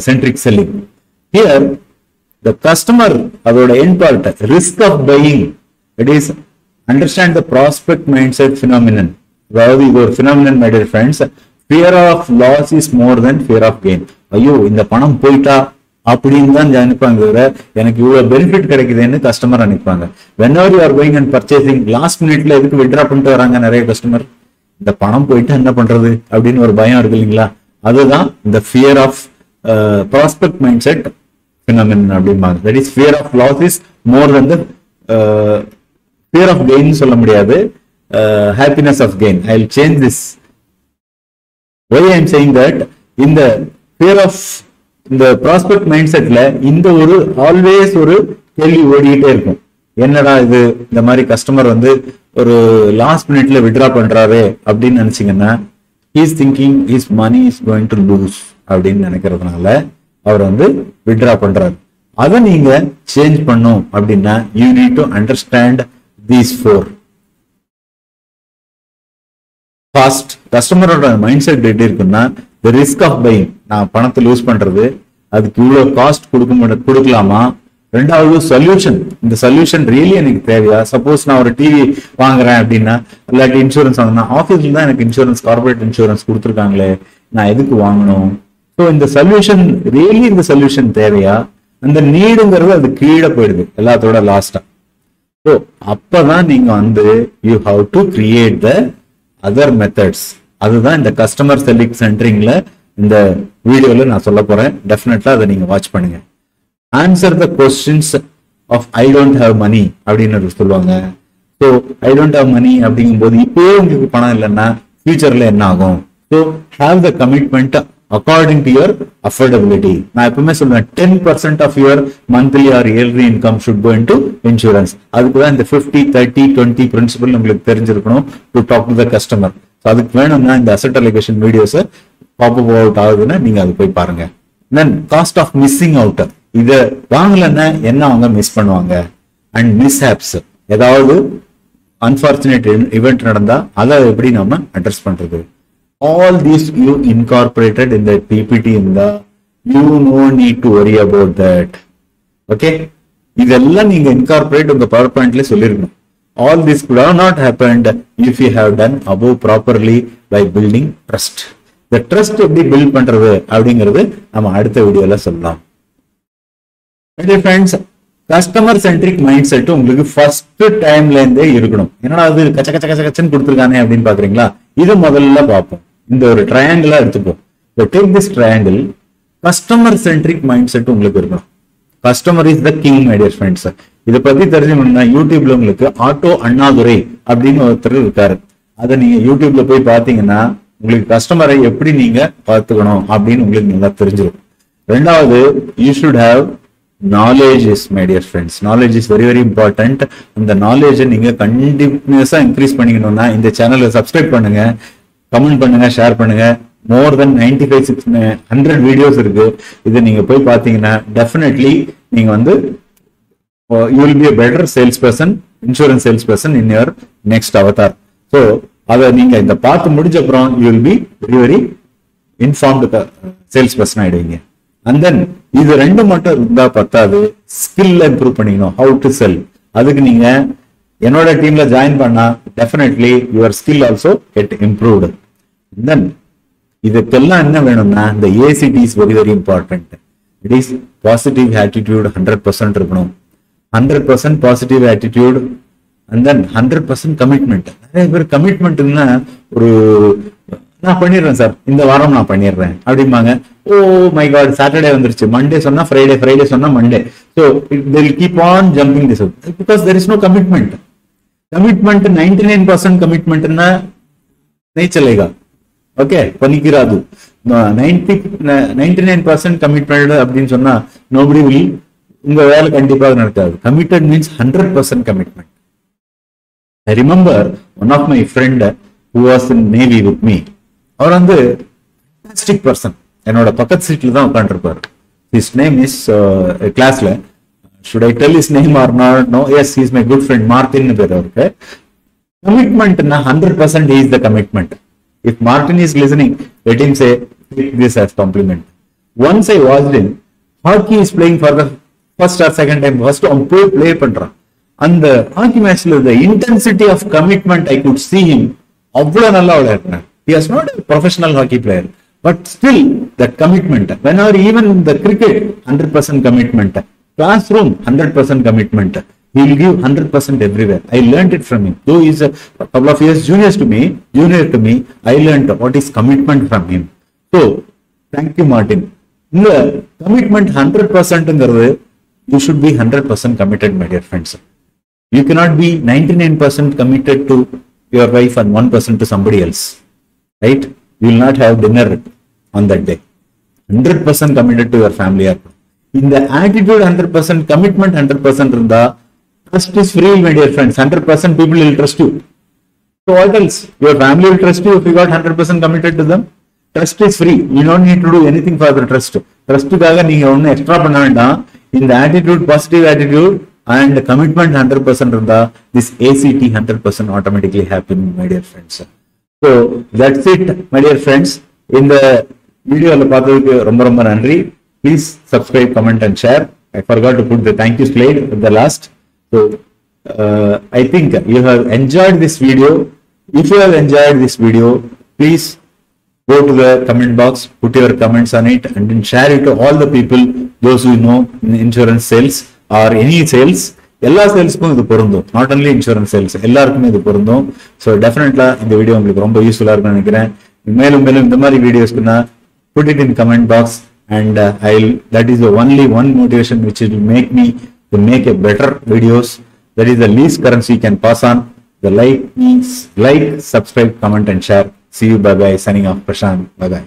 centric selling? Here the customer அதோட end part, risk of buying, it is understand the prospect mindset phenomenon. அதாவது இது ஒரு phenomenon, my dear friends. Fear of loss is more than fear of gain. ஐயோ இந்த பணம் போயிட்டா அப்படின்னு தான் நினைப்பாங்க, எனக்கு இவ்வளவு பெனிஃபிட் கிடைக்குதுன்னு கஸ்டமர் நினைப்பாங்க. whenever you are going and purchasing last minuteல எதுக்கு வித்ட்ரா பண்ணிட்டு வராங்க நிறைய கஸ்டமர்? இந்த பணம் போயிட்டு என்ன பண்றது அப்படின்னு ஒரு பயம் இருக்கு இல்லைங்களா? அதுதான் இந்த fear of prospect mindset phenomenon அப்படிம்பாங்க. that is fear of loss is more than the fear of gain சொல்ல முடியாது, happiness of gain. I will change this. why I am saying that in the fear of இந்த ப்ராஸ்பெக்ட் மைண்ட் செட்ல இந்த ஒரு ஆல்வேஸ் ஒரு கேள்வி ஓடிக்கிட்டே இருக்கும். என்னடா இது இந்த மாதிரி கஸ்டமர் வந்து ஒரு லாஸ்ட் மினிட்ல வித்ட்ரா பண்றாரு அப்படின்னு நினைச்சீங்கன்னா he's thinking his money is going to lose அப்படின்னு நினைக்கிறதுனால அவர் வந்து வித்ட்ரா பண்றாரு. அதை நீங்க சேஞ்ச் பண்ணும் அப்படின்னா you need to understand these 4. First, கஸ்டமரோட மைண்ட் செட் எப்படி இருக்குன்னா the risk of buying, நான் பணத்தை லூஸ் பண்றது, அதுக்கு இவ்வளவு காஸ்ட் கொடுக்கலாமா? ரெண்டாவது சொல்யூஷன், இந்த சொல்யூஷன் ரியலி எனக்கு தேவையா? சப்போஸ் நான் ஒரு டிவி வாங்குறேன் அப்படின்னா, இல்லாட்டி இன்சூரன்ஸ் வாங்கினா, ஆஃபீஸ்ல தான் எனக்கு இன்சூரன்ஸ், கார்பரேட் இன்சூரன்ஸ் கொடுத்துருக்காங்களே, நான் எதுக்கு வாங்கணும்? ஸோ இந்த சொல்யூஷன் ரியலி இந்த சொல்யூஷன் தேவையா? அந்த நீடுங்கிறது அது கீழே போயிடுது எல்லாத்தோட லாஸ்டா. ஸோ அப்பதான் நீங்க வந்து you have to create the other methods. அதுதான் இந்த கஸ்டமர் செல்லிங் சென்டரிங்ல இந்த வீடியோல நான் சொல்ல போறேன். டெஃபினெட்லா அதை நீங்க வாட்ச் பண்ணுங்க. Answer the questions of I don't have money அப்படின்னு சொல்லுவாங்க. So I don't have money அப்படிங்கும் போது இப்பவே உங்களுக்கு பணம் இல்லைன்னா ஃபியூச்சர்ல என்ன ஆகும்? So have the commitment according to your affordability. நான் எப்பவுமே சொல்லுவேன் 10% of your monthly or yearly income should go into insurance. அதுக்கு தான் இந்த 50-30-20 principle உங்களுக்கு தெரிஞ்சிருக்கணும் to talk to the customer. So அதுக்கு வேணும்னா இந்த asset allocation videos pop-up out ஆகுதுன்னா நீங்க அது போய் பாருங்க. Then cost of missing out. இத வாங்கலன்னா என்ன அவங்க மிஸ் பண்ணுவாங்க, அண்ட் மிஸ்ஹேப்ஸ், ஏதாவது அன்பார்ச்சுனேட் இவெண்ட் நடந்தா அதை எப்படி நம்ம அட்ரஸ் பண்றது. All these you incorporated in the PPT in the you no need to worry about that. Okay, இதெல்லாம் நீங்க incorporate உங்க PowerPointல சொல்லிருக்கணும். All this could have not happened if you have done above properly by building trust. The trust எப்படி பில்ட் பண்றது அப்படிங்கிறது நம்ம அடுத்த வீடியோல சொல்லலாம். My friends, customer centric mind set உங்களுக்கு ஃபர்ஸ்ட் டைம்ல இருந்தே இருக்கணும். என்னடா அது கச்ச கச்ச கச்ச கச்சன்னு கொடுத்துருக்கானே அப்படின்னு பாக்குறீங்களா? இது முதல்ல பார்ப்போம். இந்த ஒரு ட்ரையாங்கிளா எடுத்துப்போம். Take this triangle. Customer centric mind set உங்களுக்கு இருக்கணும். Customer is the king, my dear friends. இதை பத்தி தெரிஞ்சுக்கணும்னா யூடியூப்ல உங்களுக்கு ஆட்டோ அண்ணாதுரை அப்படின்னு ஒருத்தர் இருக்காரு. அதை நீங்க யூடியூப்ல போய் பாத்தீங்கன்னா உங்களுக்கு கஸ்டமரை எப்படி நீங்க பார்த்துக்கணும் அப்படின்னு உங்களுக்கு நல்லா தெரிஞ்சிடும். ரெண்டாவது, you should have knowledge is, my dear friends. Knowledge is very very important. அந்த knowledge நீங்க கண்டினியூஸா இன்க்ரீஸ் பண்ணிக்கணும்னா இந்த சேனலை சப்ஸ்கிரைப் பண்ணுங்க, கமெண்ட் பண்ணுங்க, ஷேர் பண்ணுங்க. மோர் தென் 95-100 வீடியோஸ் இருக்கு. இது நீங்க போய் பாத்தீங்கன்னா டெஃபினெட்லி நீங்க வந்து you will be a better salesperson, insurance salesperson in your next avatar. So அதை நீங்க இந்த பார்த்து முடிஞ்ச அப்புறம் you will be very very informed salesperson ஆயிடுவீங்க. And then இது ரெண்டு மட்டும் இருந்தா பத்தாது, ஸ்கில் இம்ப்ரூவ் பண்ணிக்கணும். How to sell. அதுக்கு நீங்க என்னோட டீம்ல ஜாயின் பண்ணா definitely your skill also get improved. Then இதுக்கெல்லாம் என்ன வேணும்னா இந்த ACT is very very important. It is positive attitude 100% இருக்கணும். 100% positive attitude and then 100% commitment. நிறைய பேர் கமிட்மெண்ட்னா ஒரு நான் பண்ணிடுறேன் சார், இந்த வாரம் நான் பண்ணிடுறேன் அப்படிம்பாங்க. ஓ மை காட், சாட்டர்டே வந்துருச்சு, மண்டே சொன்னா ஃப்ரைடே, ஃப்ரைடே சொன்னா Monday. So they will keep on jumping this out because there is no commitment. Commitment 99% கமிட்மெண்ட்னா நெய்ச்சலைகா, ஓகே பண்ணிக்கிறாது. 99% கமிட்மெண்ட் அப்படின்னு சொன்னா nobody will, உங்க வேலை கண்டிப்பாக நடக்காது. Committed means 100% commitment. I remember one of my friend who was in Navy with me. அவர் வந்து fantastic person. என்னோட பக்கத்து சீட்ல தான் உட்காந்துருப்பாரு. His name is கிளாஸ்ல, should I tell his name or not? No, yes, he is my good friend. Martin பேர் அவருக்கு. Commitment na 100% is the commitment. If Martin is listening, let him say take this as compliment. Once I watched him, hockey is playing for the first or second time. First play பண்றான். அந்த hockey matchல the intensity of commitment I could see him. அவ்வளவு நல்லா விளையாடுறான். He is not a professional hockey player, but still that commitment. Whenever even in the cricket, 100% commitment. Classroom, 100% commitment. He will give 100% everywhere. I learned it from him. Though he is a couple of years junior to me, I learned what is commitment from him. So, thank you, Martin. In the commitment 100%, you should be 100% committed, my dear friends. You cannot be 99% committed to your wife and 1% to somebody else. Right? You will not have dinner on that day. 100% committed to your family. In the attitude 100%, commitment 100% இருந்தா, trust is free, my dear friends. 100% people will trust you. So what else? Your family will trust you if you got 100% committed to them. Trust is free. You don't need to do anything for the trust. Trustக்காக நீங்க ஒன்னும் எக்ஸ்ட்ரா பண்ண வேண்டாம். In the attitude, positive attitude and commitment 100% இருந்தா, this ACT 100% automatically happen, my dear friends. So that's it, my dear friends. இந்த வீடியோல பார்த்ததுக்கு ரொம்ப ரொம்ப நன்றி. Please subscribe, comment and share. I forgot to put the thank you slide at the last. So I think you have enjoyed this video. If you have enjoyed this video, please go to the comment box, put your comments on it and then share it to all the people, those who know in insurance sales or any sales. எல்லா சேல்ஸ்க்கும் இது பொருந்தும், நாட் ஒன்லி இன்சூரன்ஸ் சேல்ஸ், எல்லாருக்குமே இது பொருந்தும். ஸோ டெஃபினெட்லா இந்த வீடியோ உங்களுக்கு ரொம்ப யூஸ்ஃபுல்லா இருக்கும்னு நினைக்கிறேன். மேலும் மேலும் இந்த மாதிரி வீடியோஸ்க்குன்னா put it in comment box and that is the only one motivation which will make me to make a better videos. That is the least currency you can pass on. The like, subscribe, comment and share. See you, bye bye. Signing off, Prashant. Bye bye.